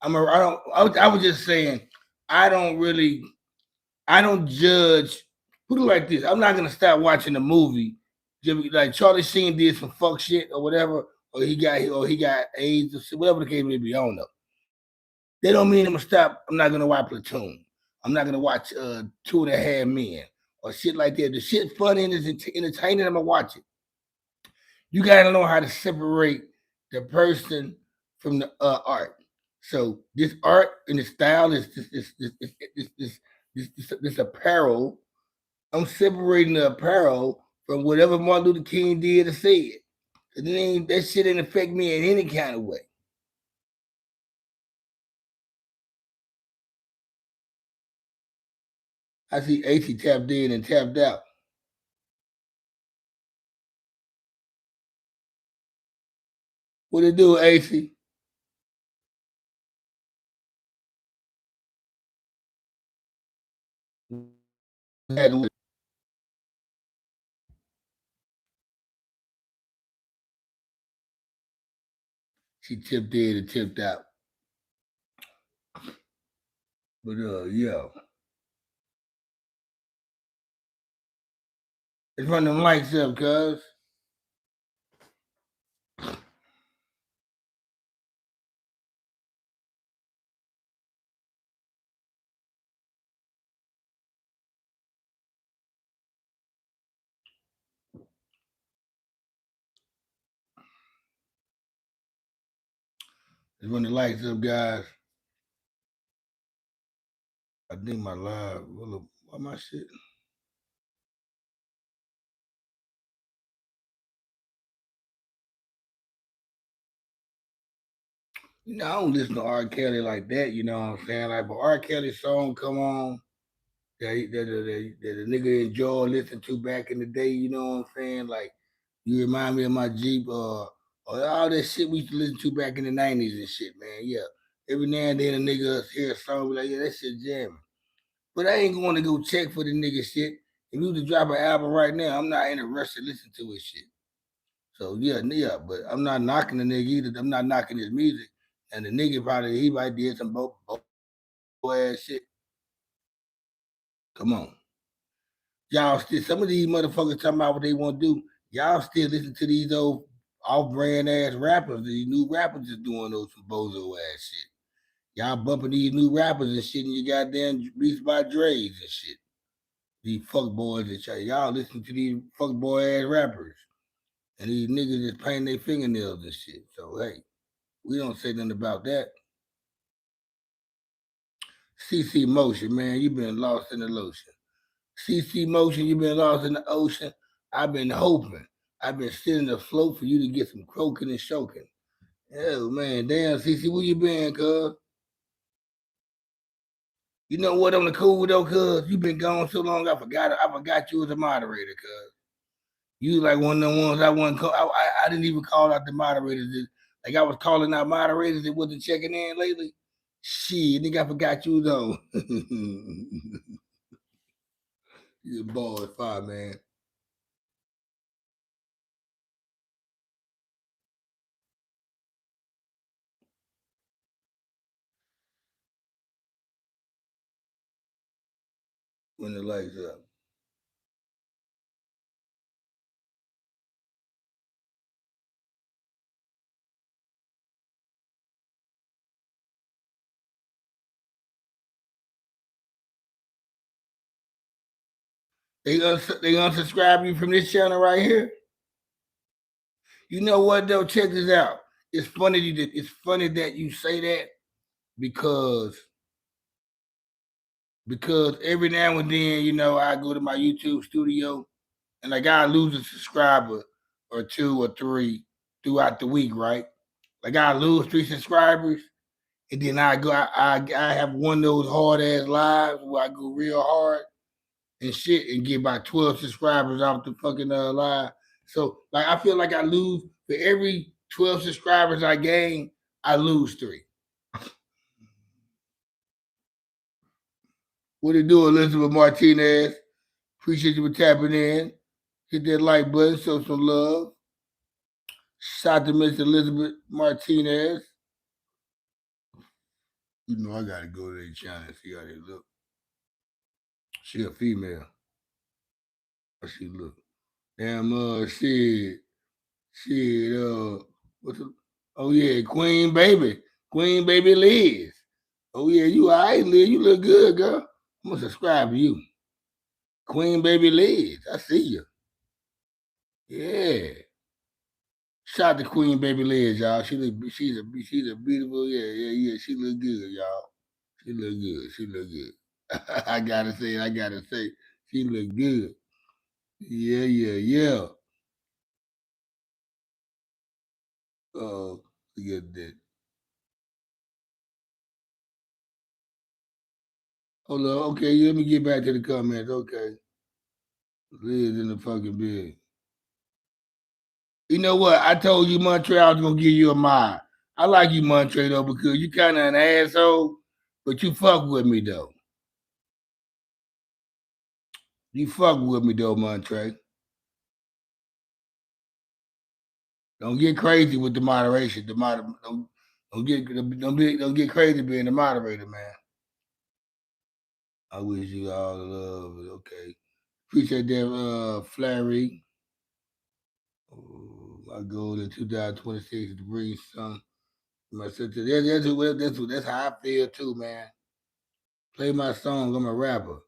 don't I was just saying I don't really I don't judge. Put it like this: I'm not gonna stop watching the movie. Like Charlie Sheen did some fuck shit or whatever, or he got AIDS or whatever the case may be. I don't know. They don't mean I'm gonna stop. I'm not gonna watch Platoon. I'm not gonna watch Two and a Half Men or shit like that. The shit funny and is entertaining. I'm gonna watch it. You gotta know how to separate the person from the art. So this art and the style is this apparel. I'm separating the apparel from whatever Martin Luther King did or said. That shit ain't affect me in any kind of way. I see AC tapped in and tapped out. What it do, AC? She tipped in and tipped out. But yeah. Let's run them lights up, cuz. Let's run the lights up, guys. I think my live. What my shit? You know, I don't listen to R. Kelly like that. You know what I'm saying? Like, but R. Kelly song come on that the nigga enjoy listening to back in the day. You know what I'm saying? Like, you remind me of my Jeep or all that shit we used to listen to back in the '90s and shit, man. Yeah. Every now and then a nigga hear a song be like, yeah, that shit jamming. But I ain't going to go check for the nigga shit. If you was to drop an album right now, I'm not in a rush to listen to his shit. So yeah, but I'm not knocking the nigga either. I'm not knocking his music. And the nigga probably he might did some both ass shit. Come on. Y'all still some of these motherfuckers talking about what they want to do. Y'all still listen to these old off-brand ass rappers. These new rappers is doing those some bozo ass shit. Y'all bumping these new rappers and shit and you goddamn Beats by Dre's and shit. These fuck boys and shit. Y'all listen to these fuck boy ass rappers. And these niggas just painting their fingernails and shit. So hey, we don't say nothing about that. CC Motion, man, you been lost in the ocean. CC Motion, you been lost in the ocean. I've been hoping. I've been sitting afloat for you to get some croaking and choking. Oh man, damn CC, where you been, cuz? You know what on the cool though, cuz? You been gone so long, I forgot you was a moderator, cuz. You like one of the ones I wasn't call. I didn't even call out the moderators. Like I was calling out moderators that wasn't checking in lately. Shit, nigga, I forgot you though. You a ball at five, man. When the lights up. They unsubscribe you from this channel right here. You know what though? Check this out. It's funny that you say that because every now and then, I go to my YouTube studio and like I lose a subscriber or two or three throughout the week, right? Like I lose 3 subscribers, and then I have one of those hard ass lives where I go real hard and shit and get about 12 subscribers off the fucking live. So like I feel like I lose for every 12 subscribers I gain, I lose 3. What it do, Elizabeth Martinez? Appreciate you for tapping in. Hit that like button, show some love. Shout out to Miss Elizabeth Martinez. You know I gotta go to their channel and see how they look. She a female. How she look? Damn shit, what's the oh yeah, Queen Baby Liz. Oh yeah, you alright, Liz, you look good, girl. I'm gonna subscribe to you. Queen Baby Liz, I see you. Yeah. Shout out to Queen Baby Liz, y'all. She's a beautiful, yeah. She look good, y'all. She look good. She look good. I gotta say, she look good. Yeah. Oh, forget that. Hold on. Okay, let me get back to the comments. Okay. Liz in the fucking bed. You know what? I told you Montreal was gonna give you a mind. I like you, Montreal, though, because you kind of an asshole, but you fuck with me though. You fuck with me though, Montre. Don't get crazy with the moderation. Don't get crazy being the moderator, man. I wish you all the love. Okay. Appreciate that, Flary. My goal in 2026 is to bring some my sister. That's how I feel too, man. Play my song. I'm a rapper.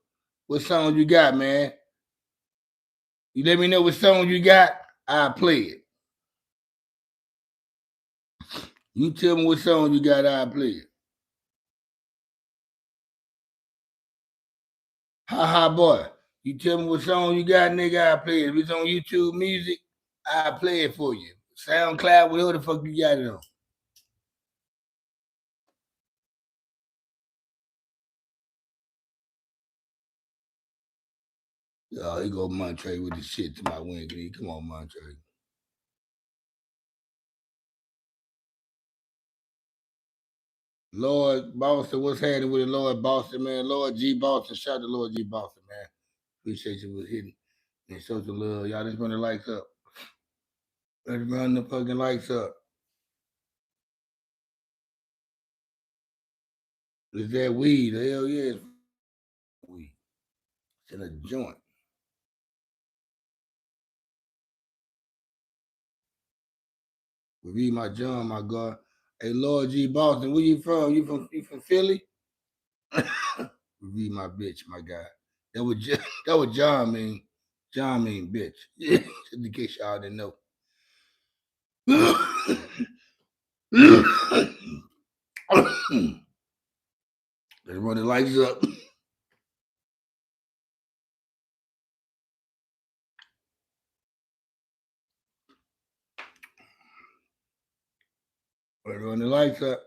What song you got, man? You let me know what song you got. I'll play it. You tell me what song you got. I'll play it. Ha ha, boy. You tell me what song you got, nigga. I'll play it. If it's on YouTube Music, I'll play it for you. SoundCloud, whatever the fuck you got it on. Oh, he go Montre with the shit to my wing. Come on, Montre. Lord Boston, what's happening with it, Lord Boston, man? Lord G Boston, shout out to Lord G Boston, man. Appreciate you for hitting and show some love. Y'all just run the lights up. Let's run the fucking lights up. Is that weed? Hell yeah, it's weed. It's in a joint. Read my John, my God. Hey, Lord G Boston, where you from? You from Philly? Read my bitch, my guy. That was that was John mean. John mean bitch. Yeah, just in case y'all didn't know. Let's run the lights up. Let's run the lights up.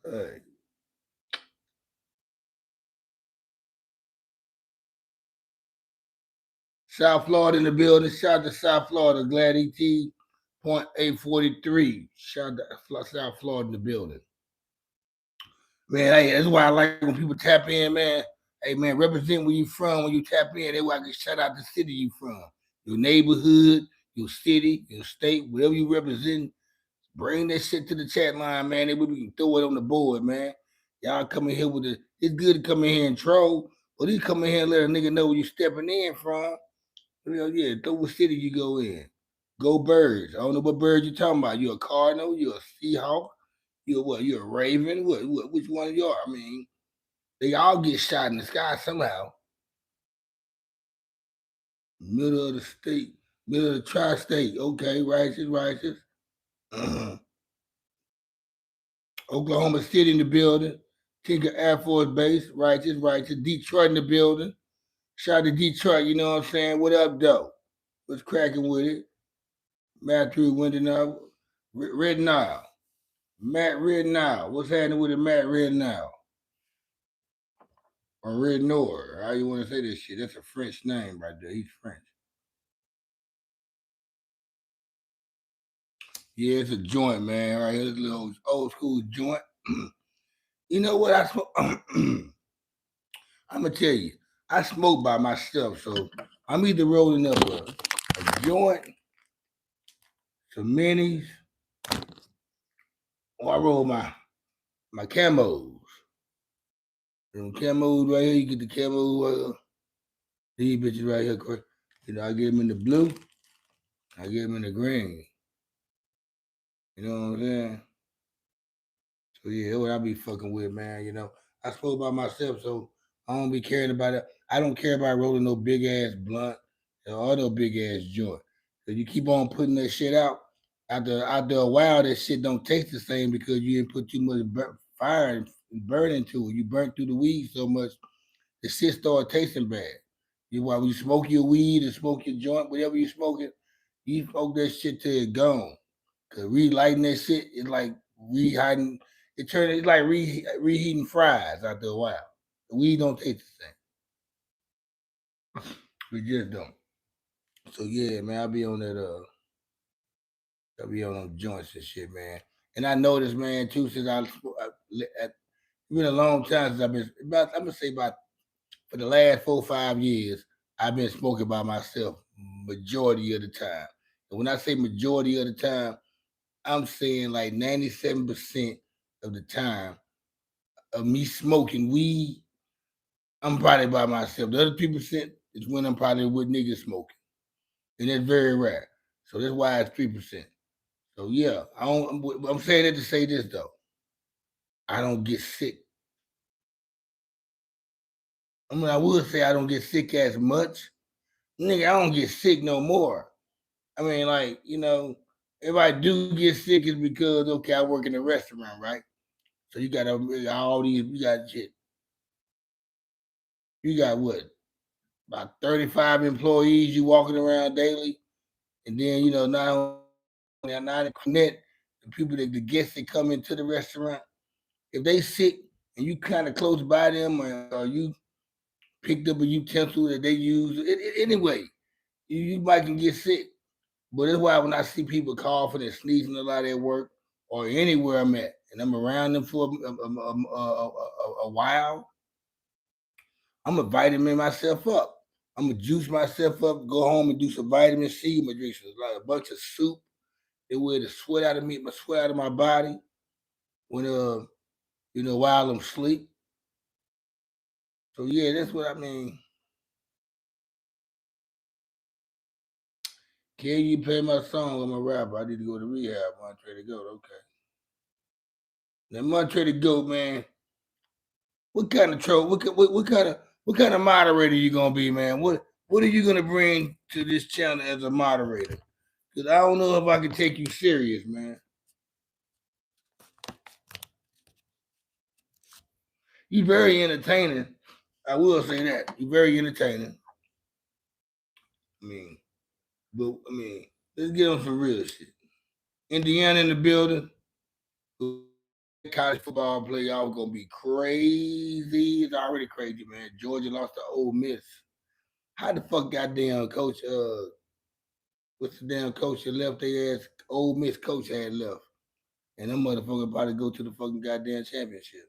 Hey. South Florida in the building. Shout out to South Florida. Glad ET point 843. Shout out to South Florida in the building. Man, hey, that's why I like when people tap in, man. Hey, man, represent where you from when you tap in. That's why I can shout out the city you from. Your neighborhood, your city, your state, whatever you represent. Bring that shit to the chat line, man. Then we can throw it on the board, man. Y'all come in here with the. It's good to come in here and troll, but you come in here and let a nigga know where you stepping in from. Yeah, throw what city you go in. Go birds. I don't know what bird you talking about. You a cardinal? You a seahawk? You a what? You a raven? What? Which one you are? I mean, they all get shot in the sky somehow. Middle of the state, middle of the tri-state. Okay, righteous, righteous. Oklahoma City in the building. Tinker Air Force Base, righteous, righteous. Detroit in the building. Shout out to Detroit, you know what I'm saying? What up, though? What's cracking with it? Matthew Windenau, Red Nile. Matt Red Nile. What's happening with it, Matt Red Nile? Or Red Nord. How you want to say this shit? That's a French name right there. He's French. Yeah, it's a joint, man. Right here, this little old school joint. You know what? I'm gonna tell you, I smoke by myself, so I'm either rolling up a joint, some minis, or I roll my camos. Them camos right here, you get the camo. These bitches right here, you know, I get them in the blue, I get them in the green. You know what I'm saying? So yeah, that's what I be fucking with, man. You know, I smoke by myself, so I don't be caring about it. I don't care about rolling no big ass blunt or no big ass joint. So you keep on putting that shit out. After a while, that shit don't taste the same because you didn't put too much fire and burn into it. You burnt through the weed so much, the shit start tasting bad. When you smoke your weed and smoke your joint, whatever you smoking, you smoke that shit till it gone. Cause relighting that shit is like reheating. It's like reheating fries after a while. The weed don't taste the same. We just don't. So yeah, man, I'll be on that. I'll be on them joints and shit, man. And I noticed, man, too, since it's been a long time since I've been about. I'm gonna say about for the last 4 or 5 years, I've been smoking by myself majority of the time. And when I say majority of the time, I'm saying like 97% of the time of me smoking weed, I'm probably by myself. The other 2% is when I'm probably with niggas smoking, and that's very rare. So that's why it's 3%. So yeah, I'm saying that to say this though, I don't get sick. I mean, I would say I don't get sick as much. Nigga, I don't get sick no more. I mean, like, if I do get sick, it's because, okay, I work in a restaurant, right? So you got all these, you got what, about 35 employees you walking around daily. And then, not only not connect the people the guests that come into the restaurant. If they sick and you kind of close by them, or you picked up a utensil that they use, anyway, you might can get sick. But that's why when I see people coughing and sneezing a lot at work or anywhere I'm at, and I'm around them for a while, I'm gonna vitamin myself up. I'm gonna juice myself up, go home and do some vitamin C. I'm gonna drink like a bunch of soup. It will the sweat out of me, my sweat out of my body when while I'm asleep. So yeah, that's what I mean. Can you play my song? I'm a rapper. I need to go to rehab. Montre to go. Okay. Now Montre to go, man. What kind of troll? What kind of moderator you gonna be, man? What are you gonna bring to this channel as a moderator? Cause I don't know if I can take you serious, man. You very entertaining. I will say that. You very entertaining. I mean, let's get on some real shit. Indiana in the building. College football playoff gonna be crazy. It's already crazy, man. Georgia lost to Ole Miss. How the fuck goddamn coach what's the damn coach that left their ass Ole Miss coach had left? And them motherfuckers probably go to the fucking goddamn championship.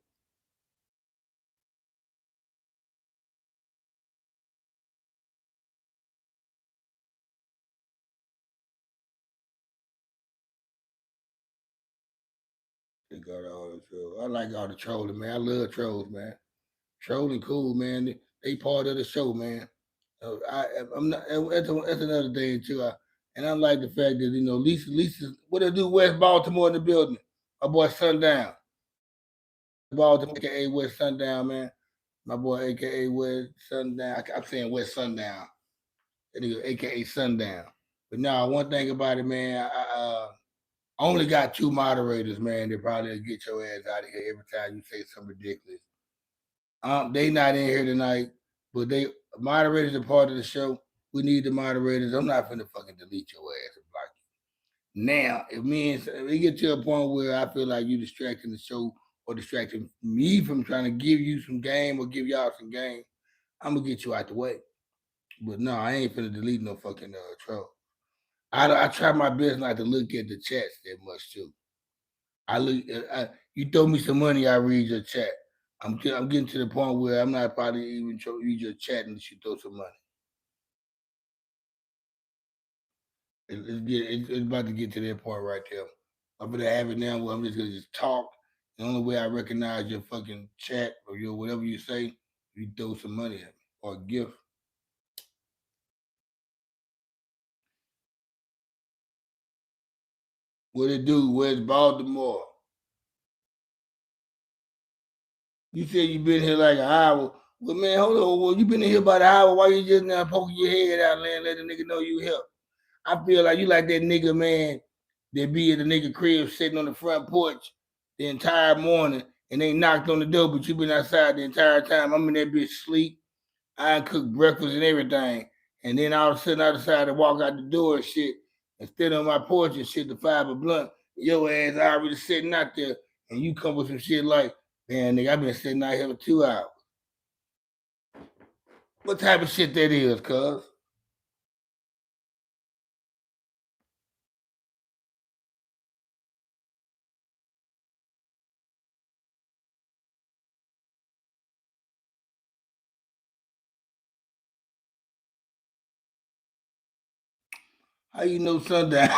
They got all the trolls. I like all the trolling, man. I love trolls, man. Trolling cool, man. They part of the show, man. I'm not. That's another thing too. And I like the fact that Lisa, what they do West Baltimore in the building. My boy Sundown, Baltimore, aka West Sundown, man. My boy, aka West Sundown. I'm saying West Sundown. That nigga, aka Sundown. But now, one thing about it, man, I only got two moderators, man. They probably get your ass out of here every time you say something ridiculous. They not in here tonight, but they moderators are part of the show. We need the moderators. I'm not finna fucking delete your ass and block you. Now, if we get to a point where I feel like you distracting the show or distracting me from trying to give you some game or give y'all some game, I'm gonna get you out the way. But no, I ain't finna delete no fucking troll. I try my best not to look at the chats that much too. You throw me some money, I read your chat. I'm getting to the point where I'm not probably even read your chat unless you throw some money. It's about to get to that point right there. I'm gonna have it now where I'm just gonna just talk. The only way I recognize your fucking chat or your whatever you say, you throw some money at me or a gift. What it do? Where's Baltimore? You said you been here like an hour. Well, man, hold on. Well, you been in here about an hour. Why you just now poking your head out there and let the nigga know you help? I feel like you like that nigga, man, that be at the nigga crib sitting on the front porch the entire morning and they knocked on the door, but you been outside the entire time. I'm in that bitch sleep. I cook breakfast and everything. And then all of a sudden I decided to walk out the door and shit and stand on my porch and shit the fiber blunt. Your ass already sitting out there and you come with some shit like, man, nigga, I've been sitting out here for 2 hours. What type of shit that is, cuz? How you know sundown?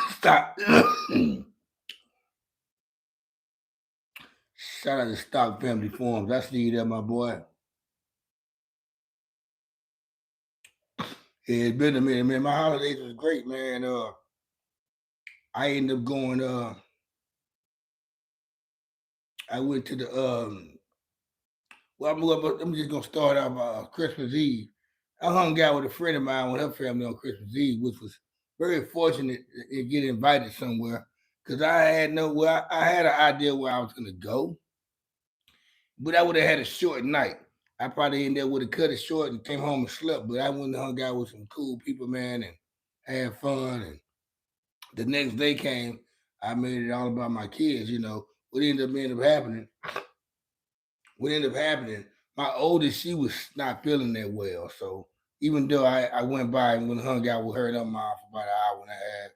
Stop. Shout out to Stock Family Farms. I see you there, my boy. Yeah, it's been a minute, man. My holidays was great, man. I ended up going. I went to the. I'm just gonna start off Christmas Eve. I hung out with a friend of mine with her family on Christmas Eve, which was very fortunate to get invited somewhere because I had no. Well, I had an idea where I was gonna go, but I would have had a short night. I probably ended up would have cut it short and came home and slept. But I went and hung out with some cool people, man, and had fun. And the next day came, I made it all about my kids. You know what ended up happening. What ended up happening? My oldest, she was not feeling that well. So even though I went by and went and hung out with her and her mom for about an hour and a half,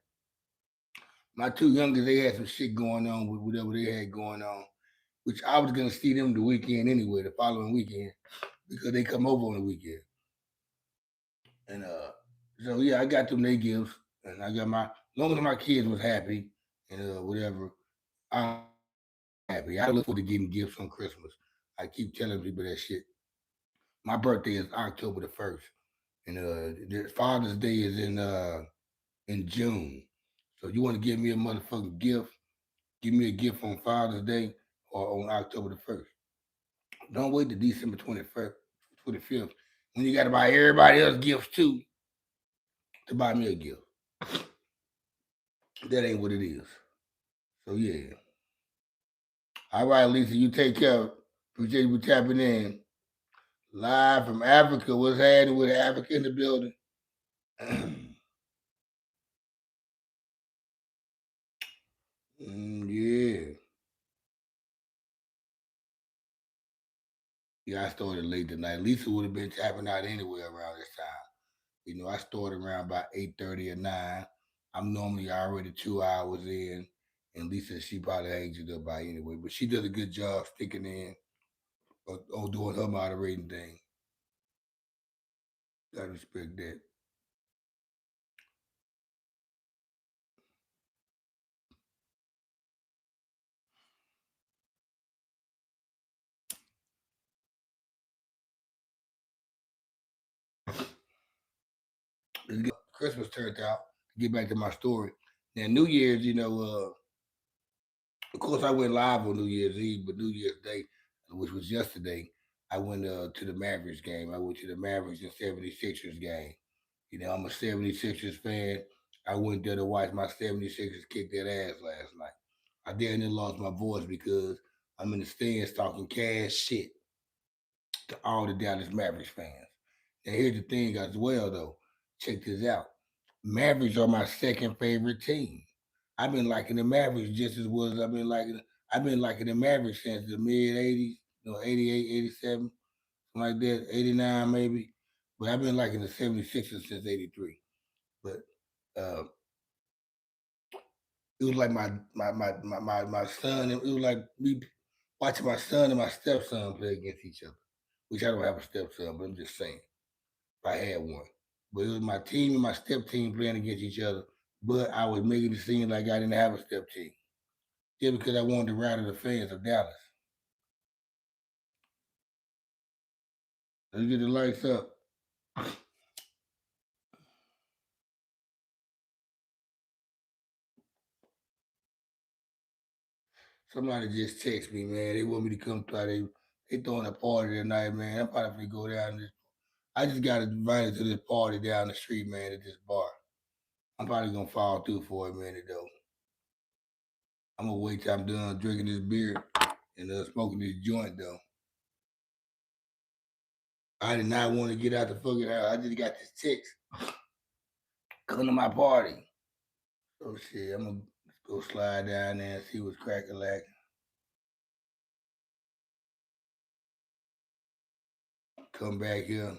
my two youngest, they had some shit going on with whatever they had going on, which I was gonna see them the weekend anyway, the following weekend, because they come over on the weekend. And so yeah, I got them their gifts, and I got my as long as my kids was happy and whatever, I'm happy. I look forward to getting gifts on Christmas. I keep telling people that shit. My birthday is October the 1st, and the Father's Day is in June. So you want to give me a motherfucking gift? Give me a gift on Father's Day or on October the 1st. Don't wait to December 21st, 25th when you got to buy everybody else gifts too to buy me a gift. That ain't what it is. So yeah. All right, Lisa, you take care. Appreciate you tapping in. Live from Africa. What's happening with Africa in the building? Yeah. Yeah, I started late tonight. Lisa would have been tapping out anyway around this time. I started around about 8:30 or 9. I'm normally already 2 hours in. And Lisa, she probably aged it up by anyway. But she does a good job sticking in or doing her moderating thing. Gotta respect that. Let's get Christmas turned out. Get back to my story. Now, New Year's, of course, I went live on New Year's Eve, but New Year's Day, which was yesterday, I went to the Mavericks game. I went to the Mavericks and 76ers game. I'm a 76ers fan. I went there to watch my 76ers kick that ass last night. I damn near lost my voice because I'm in the stands talking cash shit to all the Dallas Mavericks fans. Now, here's the thing as well, though. Check this out. Mavericks are my second favorite team. I've been liking the Mavericks just as well as I've been liking the Mavericks since the mid '80s, 88, 87, something like that, '89 maybe. But I've been liking the 76ers since '83. But uh, it was like my son. It was like me watching my son and my stepson play against each other. Which I don't have a stepson, but I'm just saying if I had one. But it was my team and my step team playing against each other. But I was making it seem like I didn't have a step team. Just because I wanted to rally the fans of Dallas. Let's get the lights up. Somebody just text me, man. They want me to come through. They throwing a party tonight, man. I'm probably gonna go down this. I just got invited to this party down the street, man, at this bar. I'm probably gonna fall through for a minute though. I'm gonna wait till I'm done drinking this beer and smoking this joint though. I did not want to get out the fucking house. I just got this text. Come to my party. So shit, I'm gonna go slide down there and see what's cracking like. Come back here.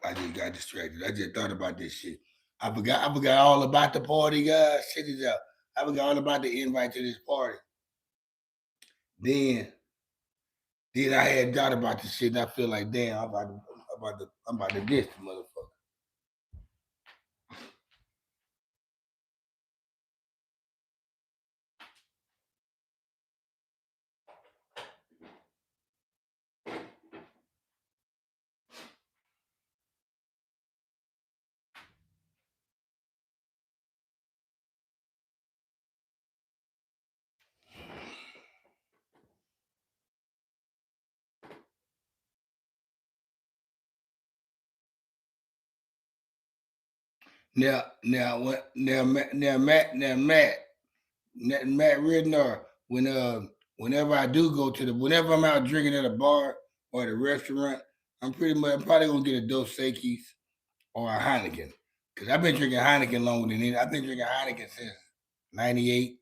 I just got distracted. I just thought about this shit. I forgot all about the party, guys. Check this out. I forgot all about the invite to this party. Then then I had thought about this shit and I feel like damn, I'm about to diss the motherfucker. Now Matt Ridnour, whenever I do go whenever I'm out drinking at a bar or at a restaurant, I'm probably gonna get a Dos Equis or a Heineken. Cause I've been drinking Heineken longer than any. I've been drinking Heineken since '98.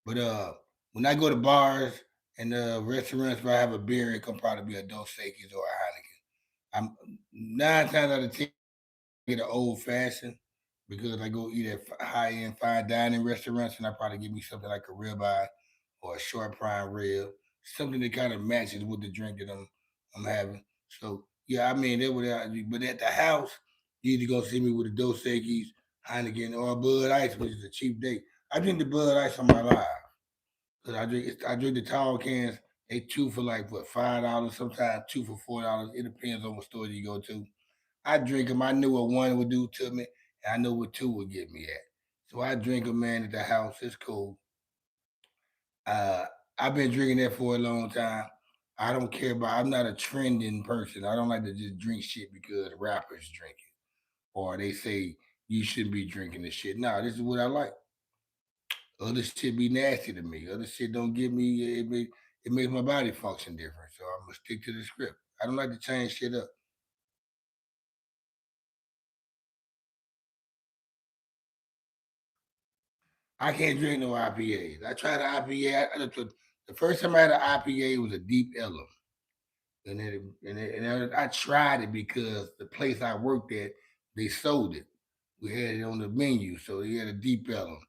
But when I go to bars and restaurants where I have a beer, it can probably be a Dos Equis or a Heineken. I'm 9 times out of 10 get an old fashioned because I go eat at high end fine dining restaurants and I probably give me something like a ribeye or a short prime rib, something that kind of matches with the drink that I'm having. So yeah, I mean that would but at the house, you either go see me with a Dos Equis, Heineken, or a Bud Ice, which is a cheap date. I drink the Bud Ice on my life. Cause I drink the tall cans. They two for like what $5, sometimes two for $4. It depends on what store you go to. I drink them. I knew what one would do to me, and I know what two would get me at. So I drink them, man, at the house. It's cool. Uh, I've been drinking that for a long time. I don't care about. I'm not a trending person. I don't like to just drink shit because rappers drink it or they say you shouldn't be drinking this shit. No, this is what I like. Other shit be nasty to me. Other shit don't give me. It makes my body function different. So I'm gonna stick to the script. I don't like to change shit up. I can't drink no IPAs. I tried an IPA. The first time I had an IPA was a Deep Ellum, and I tried it because the place I worked at they sold it. We had it on the menu, so they had a Deep Ellum.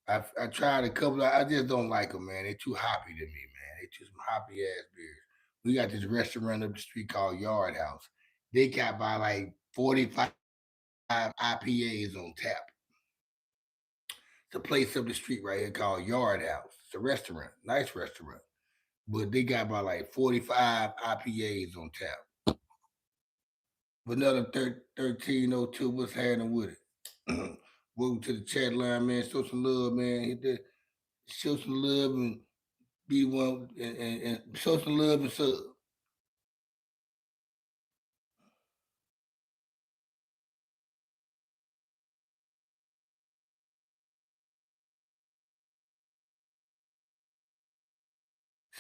I tried a couple. I just don't like them, man. They're too hoppy to me, man. They too some hoppy ass beers. We got this restaurant up the street called Yard House. They got by like 45 IPAs on tap. It's a place up the street right here called Yard House. It's a restaurant, nice restaurant. But they got about like 45 IPAs on tap. Vanilla 1302, what's happening with it? Welcome to the chat line, man. Show some love, man. Hit that, show some love and be one and show some love and sub.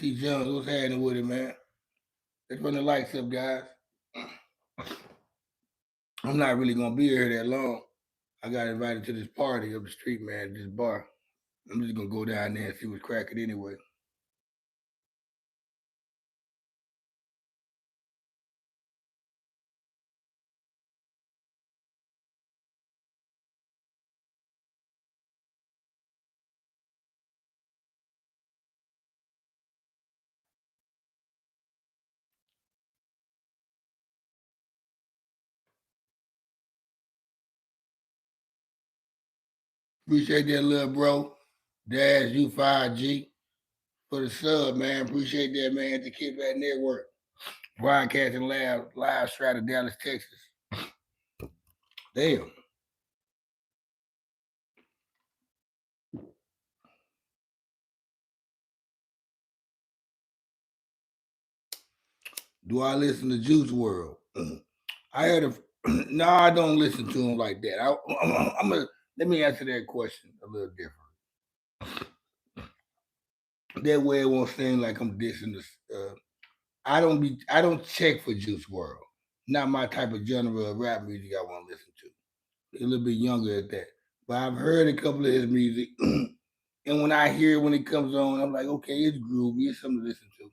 See Jones, what's happening with it, man? Let's run the lights up, guys. I'm not really gonna be here that long. I got invited to this party up the street, man, this bar. I'm just gonna go down there and see what's cracking anyway. Appreciate that, little bro. Dash U5G for the sub, man. Appreciate that, man. The Kickback Network. Broadcasting live straight out of Dallas, Texas. Damn. Do I listen to Juice World? I heard of no, I don't listen to him like that. I'm gonna let me answer that question a little different. That way it won't seem like I'm dissing this. I don't check for Juice World. Not my type of genre of rap music I want to listen to. A little bit younger at that. But I've heard a couple of his music, and when I hear it when it comes on, I'm like, okay, it's groovy, it's something to listen to.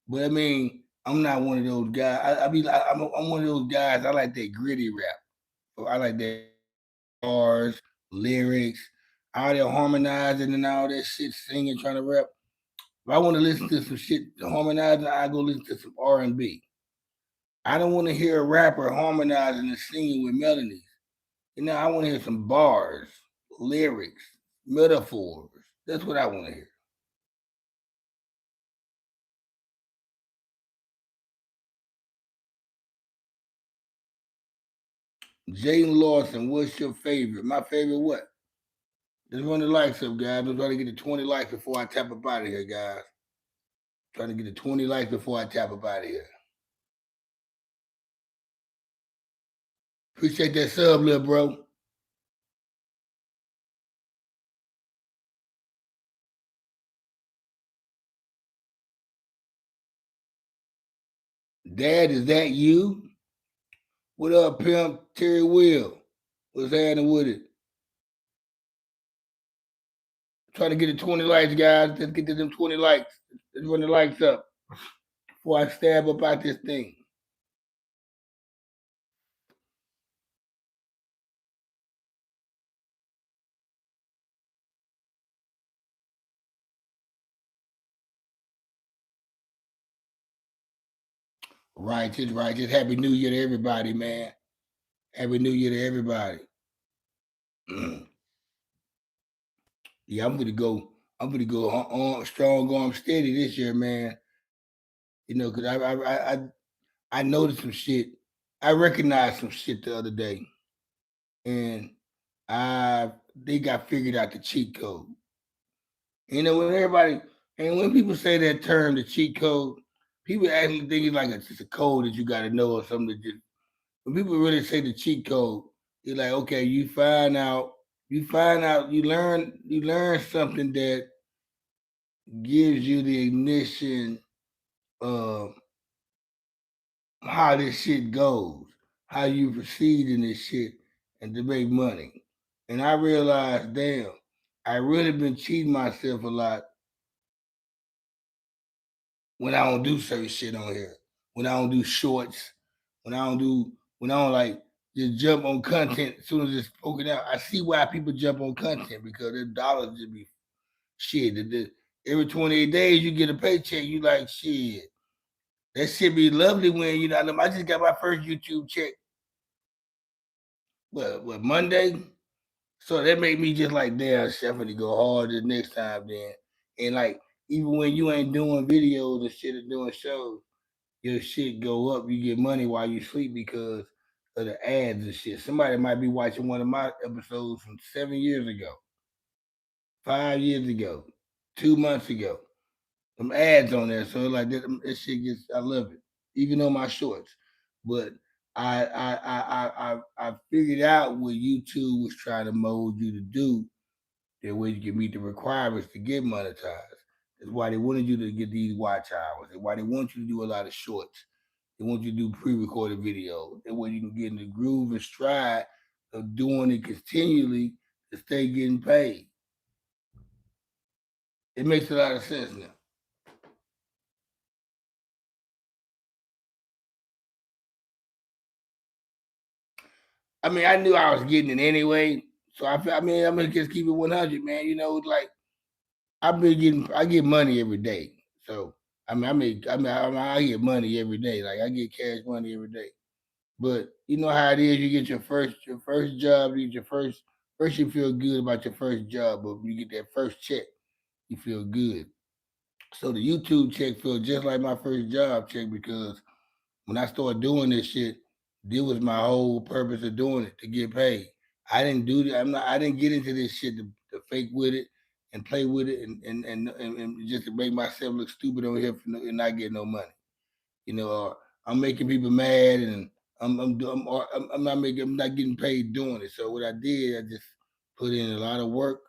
But I mean, I'm not one of those guys. I be like, I'm one of those guys. I like that gritty rap. I like that bars, lyrics, all that harmonizing and all that shit, singing, trying to rap. If I want to listen to some shit harmonizing, I go listen to some R&B. I don't want to hear a rapper harmonizing and singing with melodies. I want to hear some bars, lyrics, metaphors. That's what I want to hear. Jaden Lawson, what's your favorite? My favorite what? Let's run the likes up, guys. I'm trying to get to 20 likes before I tap up out of here, guys. Trying to get to 20 likes before I tap up out of here. Appreciate that sub, little bro. Dad, is that you? What up, pimp? Terry Will. What's happening with it? Trying to get to 20 likes, guys. Let's get to them 20 likes. Let's run the likes up before I stab up out this thing. Righteous, righteous. Happy New Year to everybody, man. Happy New Year to everybody. Yeah, I'm gonna go. I'm gonna go on strong arm steady this year, man. Cause I noticed some shit. I recognized some shit the other day, and I they got figured out the cheat code. When everybody and when people say that term, the cheat code, people actually think it's like just a code that you got to know or something. That just when people really say the cheat code, you're like, okay, you learn something that gives you the ignition of how this shit goes, how you proceed in this shit, and to make money. And I realized, damn, I really been cheating myself a lot when I don't do certain shit on here. When I don't do shorts, when I don't do, when I don't like just jump on content as soon as it's spoken out. I see why people jump on content because their dollars just be shit. Every 28 days you get a paycheck, you like shit. That shit be lovely when I just got my first YouTube check. What Monday? So that made me just like damn, chef to go harder next time then. And like even when you ain't doing videos and shit or doing shows, your shit go up. You get money while you sleep because of the ads and shit. Somebody might be watching one of my episodes from 7 years ago, 5 years ago, 2 months ago. Some ads on there, so like that shit gets. I love it, even on my shorts. But I figured out what YouTube was trying to mold you to do. That way you can meet the requirements to get monetized. That's why they wanted you to get these watch hours. That's why they want you to do a lot of shorts. They want you to do pre-recorded videos. That way you can get in the groove and stride of doing it continually to stay getting paid. It makes a lot of sense now. I mean, I knew I was getting it anyway. So I mean, I'm gonna just keep it 100, man. Like I get money every day. So I get money every day. Like I get cash money every day. But you know how it is. You get your first job. You get your first. You feel good about your first job, but when you get that first check, you feel good. So the YouTube check feels just like my first job check because when I started doing this shit, this was my whole purpose of doing it to get paid. I didn't do that. I didn't get into this shit to fake with it and play with it and just to make myself look stupid over here and not get no money. Or I'm making people mad and I'm not getting paid doing it. So what I did, I just put in a lot of work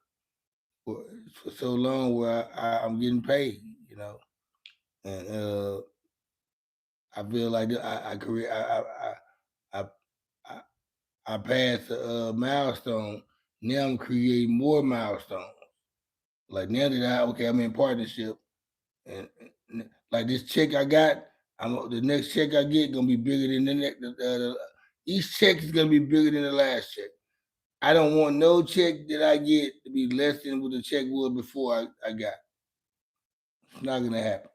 for, for so long where I'm getting paid. You know, and I feel like I, I passed a milestone. Now I'm creating more milestones. Like now that I'm in partnership, and like this check I got, The next check I get gonna be bigger than the next. Each check is gonna be bigger than the last check. I don't want no check that I get to be less than what the check was before I got. It's not gonna happen.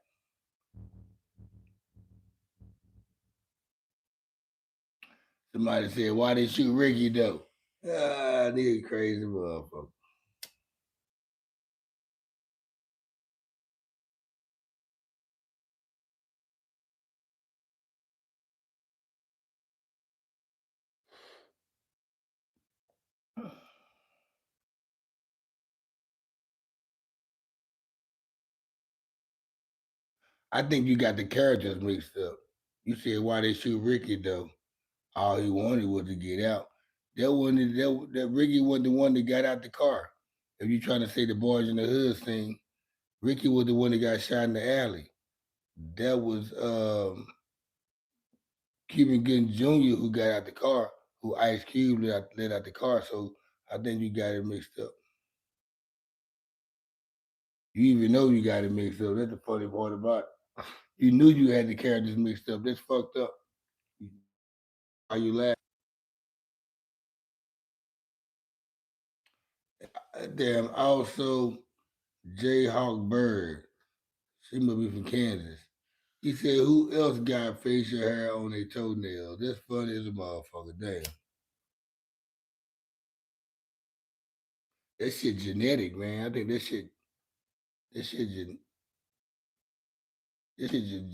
Somebody said, "Why they shoot Ricky though?" Ah, nigga, crazy motherfucker. I think you got the characters mixed up. You said why they shoot Ricky though? All he wanted was to get out. That Ricky wasn't the one that got out the car. If you trying to say the boys in the hood thing, Ricky was the one that got shot in the alley. That was Cuban Gooding Jr. who got out the car, who Ice Cube let out the car. So I think you got it mixed up. You even know you got it mixed up. That's the funny part about it. You knew you had the characters mixed up. That's fucked up. Why you laugh? Damn. Also, Jayhawk Bird. She must be from Kansas. He said, "Who else got facial hair on their toenails?" That's funny as a motherfucker. Damn. That shit genetic, man. I think that shit, this is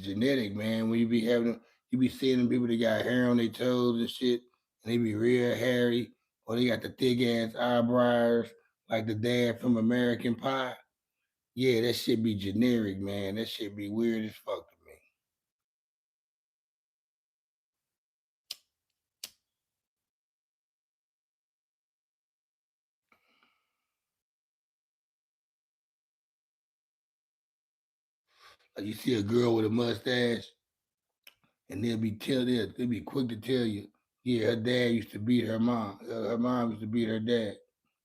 genetic, man. When you be you be seeing them people that got hair on their toes and shit, and they be real hairy, or they got the thick ass eyebrows like the dad from American Pie. Yeah, that shit be generic, man. That shit be weird as fuck to me. Like you see a girl with a mustache, and they'll be quick to tell you, yeah, her dad used to beat her mom. Her mom used to beat her dad.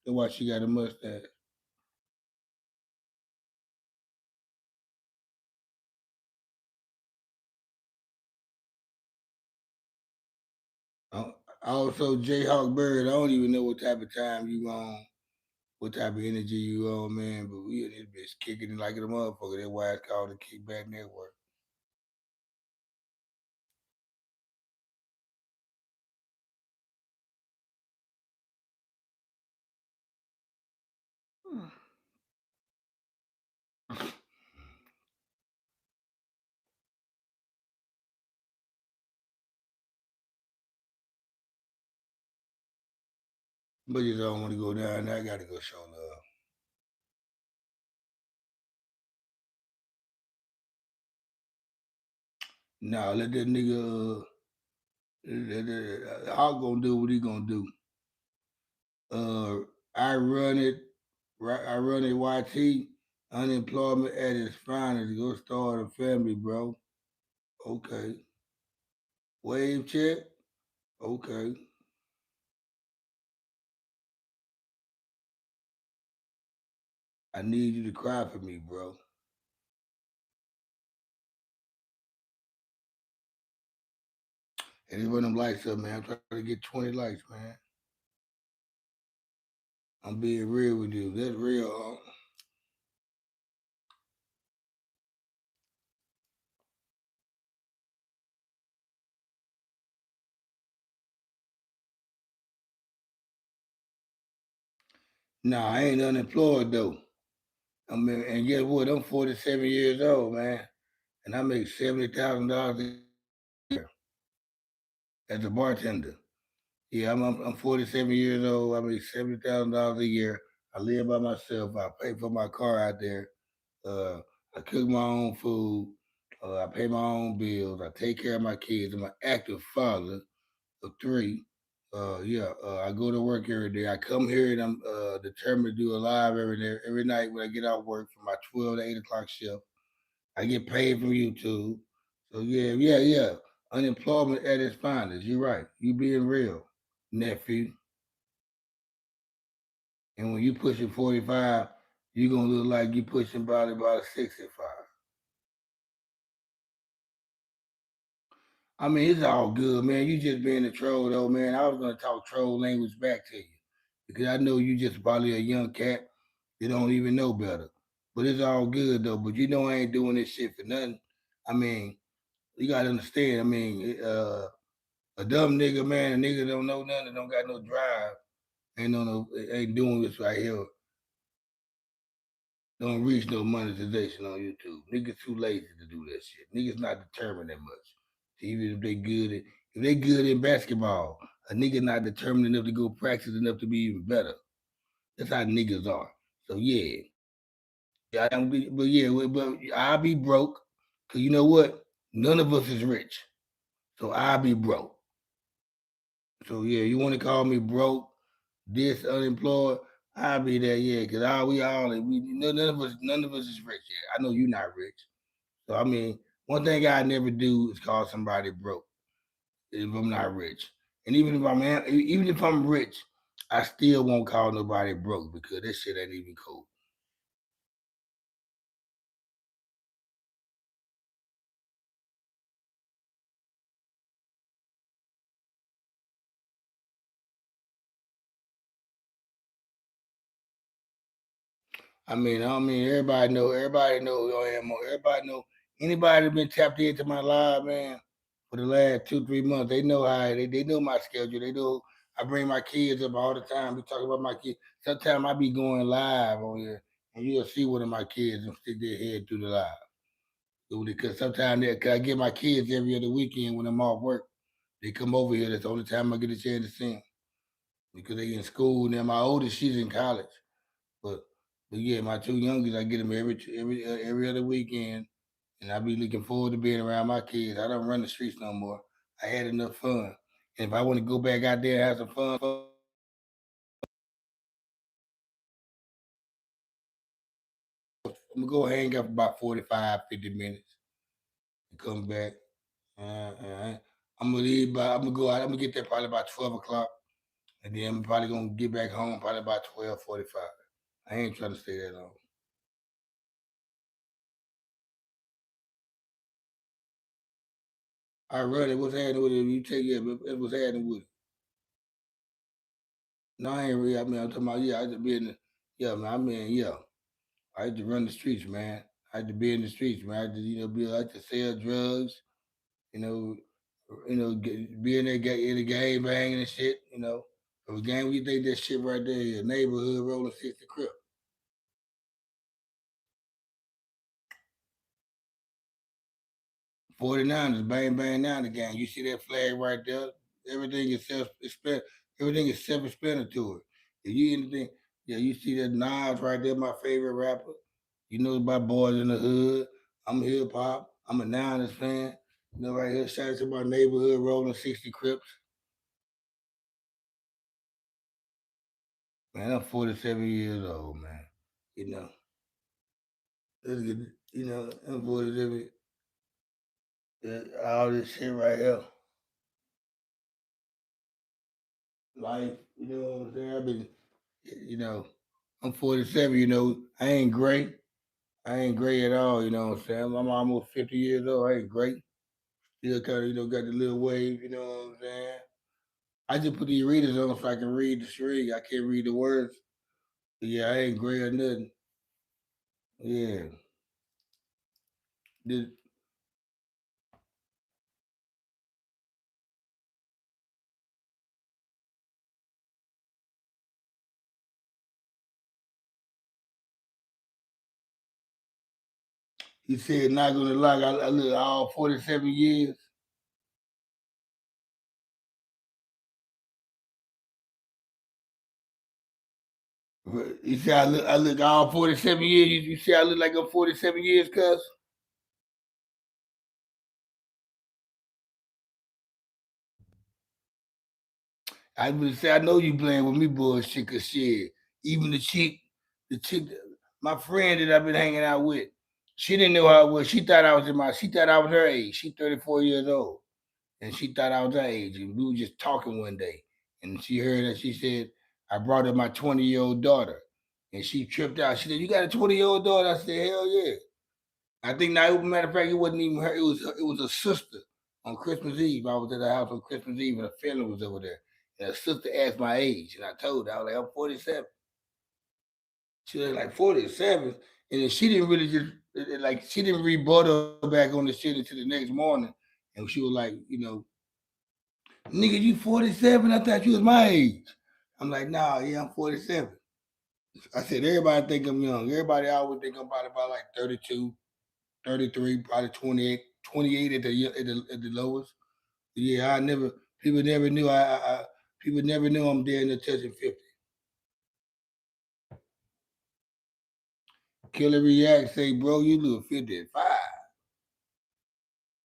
That's why she got a mustache. Uh, Also, Jayhawk Bird, I don't even know what type of time you on, what type of energy you on, man. But we in this bitch kicking it like a motherfucker. That's why it's called the Kickback Network. But you don't want to go down there. I got to go show love. Nah, let that nigga. Hawk gonna do what he gonna do. Uh, I run it. I run it. YT. Unemployment at its finest. Go start a family, bro. Okay. Wave check. Okay. I need you to cry for me, bro. And it's run them likes up, man. I'm trying to get 20 likes, man. I'm being real with you. That's real. Nah, I ain't unemployed though. I mean, and guess what? I'm 47 years old, man, and I make $70,000 a year as a bartender. Yeah, I'm 47 years old. I make $70,000 a year. I live by myself. I pay for my car out there. Uh, I cook my own food. I pay my own bills. I take care of my kids. I'm an active father of three. I go to work every day. I come here and I'm determined to do a live every night when I get out work from my 12 to 8 o'clock shift. I get paid from YouTube. So yeah. Unemployment at its finest. You're right. You being real, nephew. And when you pushing 45, you gonna look like you pushing probably about 65. I mean, it's all good, man. You just being a troll, though, man. I was gonna talk troll language back to you because I know you just probably a young cat that don't even know better. But it's all good though. But you know, I ain't doing this shit for nothing. I mean, you gotta understand. I mean, a dumb nigga, man, a nigga don't know nothing, don't got no drive, ain't doing this right here. Don't reach no monetization on YouTube. Niggas too lazy to do that shit. Niggas not determined that much. Even if they good at if they good in basketball, a nigga not determined enough to go practice enough to be even better. That's how niggas are. So yeah, yeah, but yeah, but I'll be broke. Cause you know what? None of us is rich. So I'll be broke. So yeah, you want to call me broke, this unemployed? I'll be there, yeah. Cause none of us is rich yet. I know you're not rich. So I mean, one thing I never do is call somebody broke if I'm not rich. And even if I'm rich, I still won't call nobody broke because that shit ain't even cool. I mean, everybody know who I am. Everybody know anybody that been tapped into my live, man, for the last 2, 3 months. They know they know my schedule. They know I bring my kids up all the time. We talk about my kids. Sometimes I be going live on here, and you'll see one of my kids and stick their head through the live. Because sometimes I get my kids every other weekend when I'm off work. They come over here. That's the only time I get a chance to see them because they in school. Now my oldest, she's in college. But but yeah, my two youngest, I get them every other weekend, and I be looking forward to being around my kids. I don't run the streets no more. I had enough fun, and if I want to go back out there and have some fun, I'm gonna go hang out for about 45, 50 minutes and come back. I'm gonna leave. I'm gonna go out. I'm gonna get there probably about 12 o'clock, and then I'm probably gonna get back home probably about 12:45. I ain't trying to stay that long. I run it. What's happening with it? You take it. What's happening with it? No, I ain't really. I mean, I'm talking about, yeah, I had to be in the, yeah, man. I mean, yeah, I had to run the streets, man. I had to be in the streets, man. I had to, I had to sell drugs, you know, be in there, get in the game banging and shit, If a gang, we think that shit right there, a neighborhood rolling 60 crip. 49 is bang bang down the gang. You see that flag right there? Everything is everything is self-explanatory. If you anything, yeah, you see that Nas right there, my favorite rapper. You know about boys in the hood. I'm hip hop. I'm a Niners fan. Right here, shout out to my neighborhood rolling 60 Crips. Man, I'm 47 years old, man. You know, let's get, I'm 47. All this shit right here, life. You know what I'm saying? I've been, you know, I'm 47. I ain't great. I ain't great at all. You know what I'm saying? I'm almost 50 years old. I ain't great. Still kind of, got the little wave. You know what I'm saying? I just put the readers on so I can read the string. I can't read the words. But yeah, I ain't gray or nothing. Yeah. This, he said, not gonna lie, I look all 47 years. He said, I look all 47 years. You say I look like I'm 47 years, cuz? I would say, I know you playing with me bullshit, cause shit, even the chick, my friend that I've been hanging out with, she didn't know how I was. She thought I was her age. She 34 years old. And she thought I was her age. And we were just talking one day. And she heard that she said, I brought her my 20-year-old daughter. And she tripped out. She said, you got a 20-year-old daughter? I said, hell yeah. I think now, matter of fact, it wasn't even her, it was a sister. on Christmas Eve. I was at the house on Christmas Eve, and a family was over there. And a sister asked my age, and I told her I was like, I'm 47. She was like 47, and then she didn't really just like she didn't rebuttal back on the shit until the next morning, and she was like, nigga, you 47? I thought you was my age. I'm like, nah, yeah, I'm 47. I said, everybody think I'm young. Everybody always think I'm probably about like 32, 33, probably 28, 28 at the lowest. Yeah, I never. People never knew. People never knew I'm there in the touching 50. Killer React say, bro, you look 55.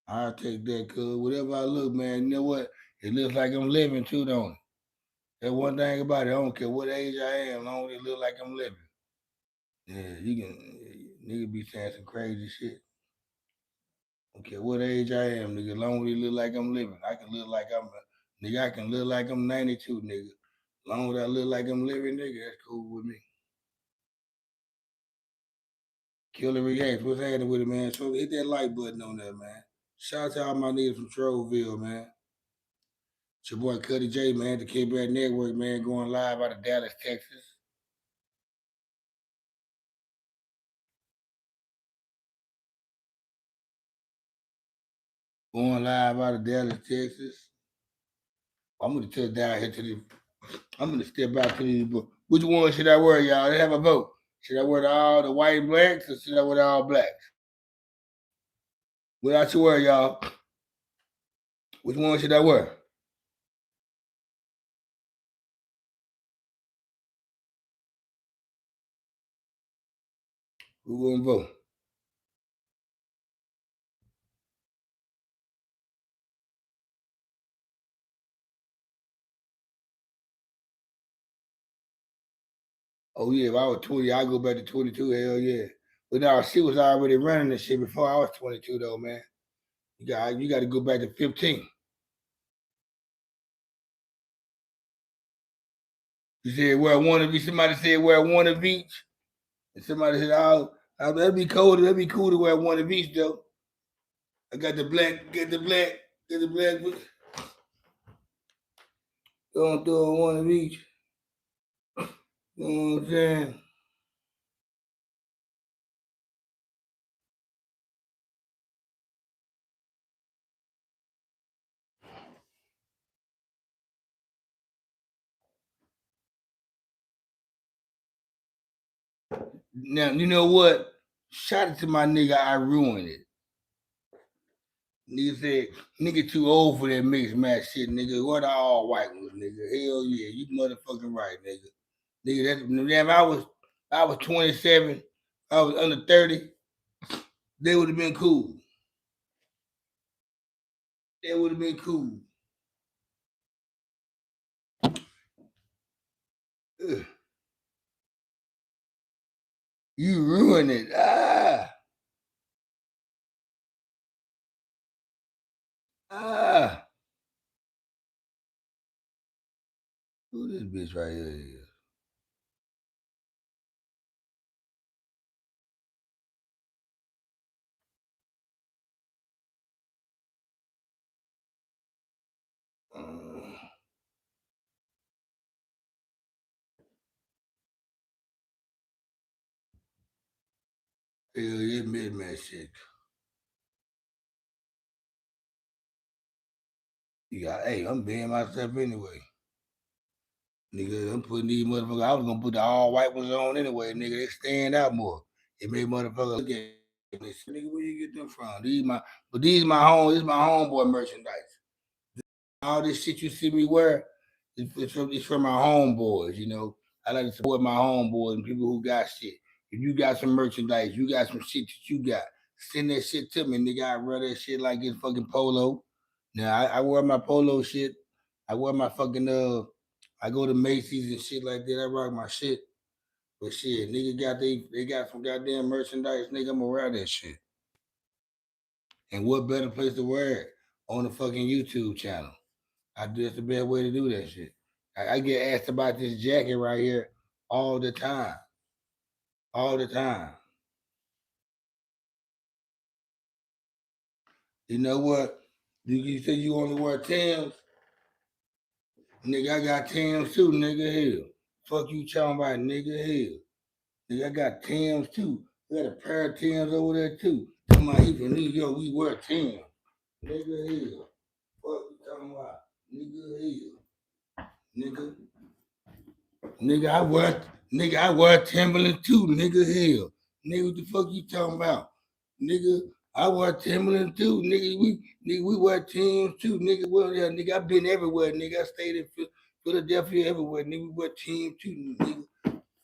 I'll take that, cuz. Whatever I look, man, you know what? It looks like I'm living too, don't it? That's one thing about it. I don't care what age I am, as long as it look like I'm living. Yeah, you can nigga be saying some crazy shit. I don't care what age I am, nigga. As long as it look like I'm living. I can look like nigga, I can look like I'm 92, nigga. As long as I look like I'm living, nigga, that's cool with me. Killer Reacts, what's happening with it, man? So hit that like button on that, man. Shout out to all my niggas from Troleville, man. It's your boy Cuddy J, man, the K-Brad Network, man, going live out of Dallas, Texas. Going live out of Dallas, Texas. I'm gonna touch down here to the. I'm gonna step out to the. Which one should I wear, y'all? They have a vote. Should I wear all the white and blacks or should I wear all blacks? What I should wear, y'all? Which one should I wear? Who gonna vote? Oh yeah, if I was 20, I'd go back to 22. Hell yeah. But now she was already running this shit before I was 22 though, man. You got to go back to 15. You said wear one of each. Somebody said wear one of each. And somebody said, that'd be cool. That'd be cool to wear one of each though. I got the black, get the black. Don't throw one of each. You know what I'm saying? Now, you know what? Shout out to my nigga, I ruined it. Nigga said, nigga too old for that mixed match shit, nigga. What are all white ones, nigga? Hell yeah, you motherfucking right, nigga. Nigga, that's damn. I was 27. I was under 30. They would have been cool. They would have been cool. Ugh. You ruined it. Ah. Who this bitch right here is? Hell yeah, mid-match shit. Hey, I'm being myself anyway. Nigga, I'm putting these motherfuckers. I was gonna put the all white ones on anyway, nigga. They stand out more. It made motherfuckers look at me. Nigga, where you get them from? These my home. This my homeboy merchandise. All this shit you see me wear, it's from my homeboys. I like to support my homeboys and people who got shit. If you got some merchandise, you got some shit that you got, send that shit to me, nigga. I wear that shit like it's fucking polo. Now I wear my polo shit. I wear my fucking I go to Macy's and shit like that. I rock my shit. But shit, nigga they got some goddamn merchandise, nigga. I'm gonna wear that shit. And what better place to wear it on the fucking YouTube channel? That's the best way to do that shit. I get asked about this jacket right here all the time. All the time. You know what? You say you only wear Timbs? Nigga, I got Timbs too, nigga. Hell. Fuck you talking about, nigga. Hell. Nigga, I got Timbs too. I got a pair of Timbs over there too. Talking about he from New York, we wear Timbs. Nigga, hell. Fuck you talking about? Nigga, hell. Nigga. Nigga, I wear Timberland too, nigga. Hell. Nigga, what the fuck you talking about? Nigga, I wear Timberland too, nigga. We wear Timbs too, nigga. Well, yeah, nigga, I been everywhere, nigga. I stayed in Philadelphia everywhere, nigga. We wear Timbs too, nigga.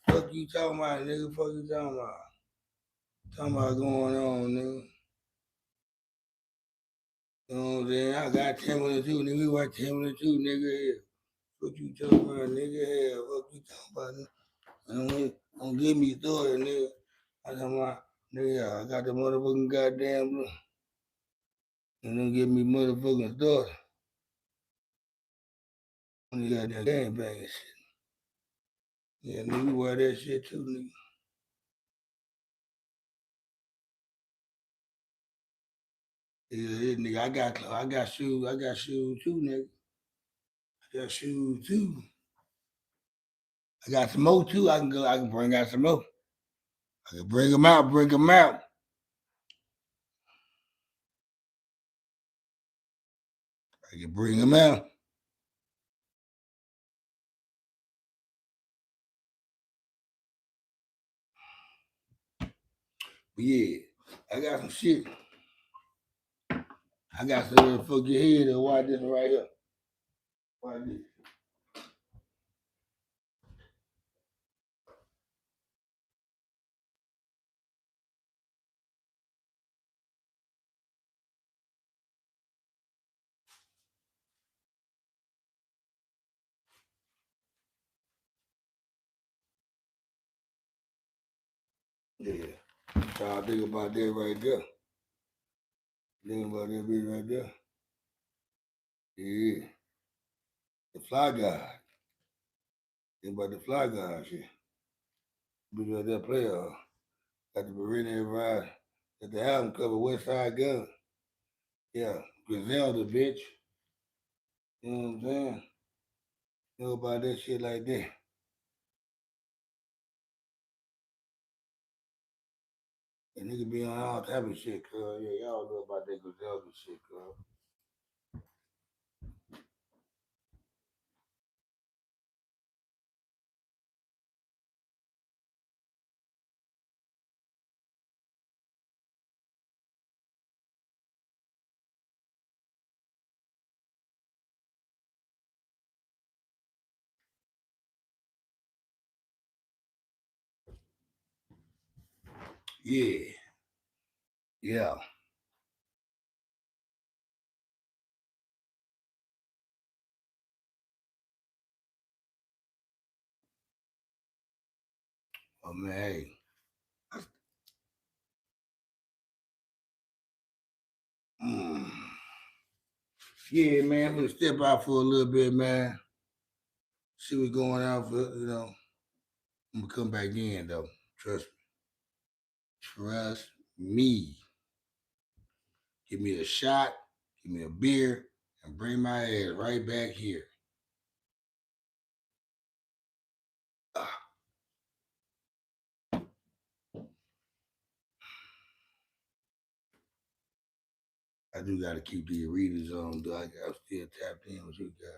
Fuck you talking about, nigga? Fuck you talking about? Talking about going on, nigga. You know what I'm saying? I got Timberland too, nigga. We wear Timberland too, nigga. Hell. Fuck you talking about, nigga? Hell. Fuck you talking about, nigga? Don't give me story, nigga. I talking about, nigga, I got the motherfucking goddamn, and don't give me motherfucking story. When you got that gang banging shit. Yeah, nigga, we wear that shit too, nigga. Yeah, nigga, I got shoes too, nigga. I got shoes too. I got some more too. I can bring out some more. I can bring them out. I can bring them out. But yeah, I got some shit. I got some fuck your head or watch this right here. Watch this. Yeah. So I think about that right there. Think about that bitch right there. Yeah. The Fly Guy. Think about the Fly Guy shit. Bitch right there play got the Marina ride. Got the album cover West Side Gun. Yeah. Griselda bitch. You know what I'm saying? You know about that shit like that. And nigga be on all type of shit, cuz. Yeah, y'all know about that Griselda shit, cuz. Yeah. Yeah. Oh man, hey. Mm. Yeah, man, I'm gonna step out for a little bit, man. See what's going on for. I'm gonna come back in though. Trust me. Trust me. Give me a shot, give me a beer, and bring my ass right back here. Ah, I do gotta keep the readers on, though. I'm still tapped in with you guys.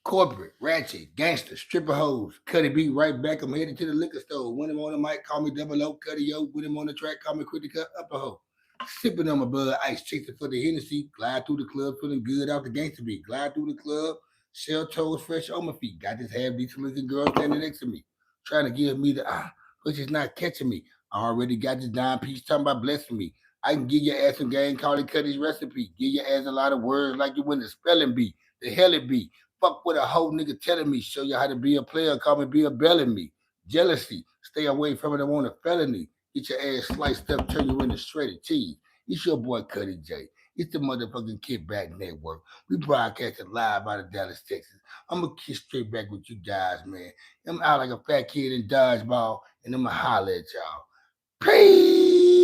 Corporate, ratchet, gangster, stripper hoes. Cuddy B right back. I'm headed to the liquor store. When I'm on the mic, call me double O. Cuddy O. When I'm on the track, call me quick to cut upper hoe. Sipping on my Bud Ice, chasing for the Hennessy. Glide through the club, feeling good out the gangster beat. Glide through the club, shell toes fresh on my feet. Got this half decent looking girl standing next to me, trying to give me the but she's not catching me. I already got this dime piece talking about blessing me. I can give your ass some game, call it Cuddy's recipe. Give your ass a lot of words like you win the spelling bee. The hell it be. Fuck what a whole nigga telling me. Show you how to be a player. Call me be a belling me. Jealousy. Stay away from it. I want a felony. Get your ass sliced up, turn you into shredded cheese. It's your boy Cuddy J. It's the motherfucking Kickback Network. We broadcasting live out of Dallas, Texas. I'm gonna kick straight back with you guys, man. I'm out like a fat kid in dodgeball, and I'm gonna holler at y'all. Peace.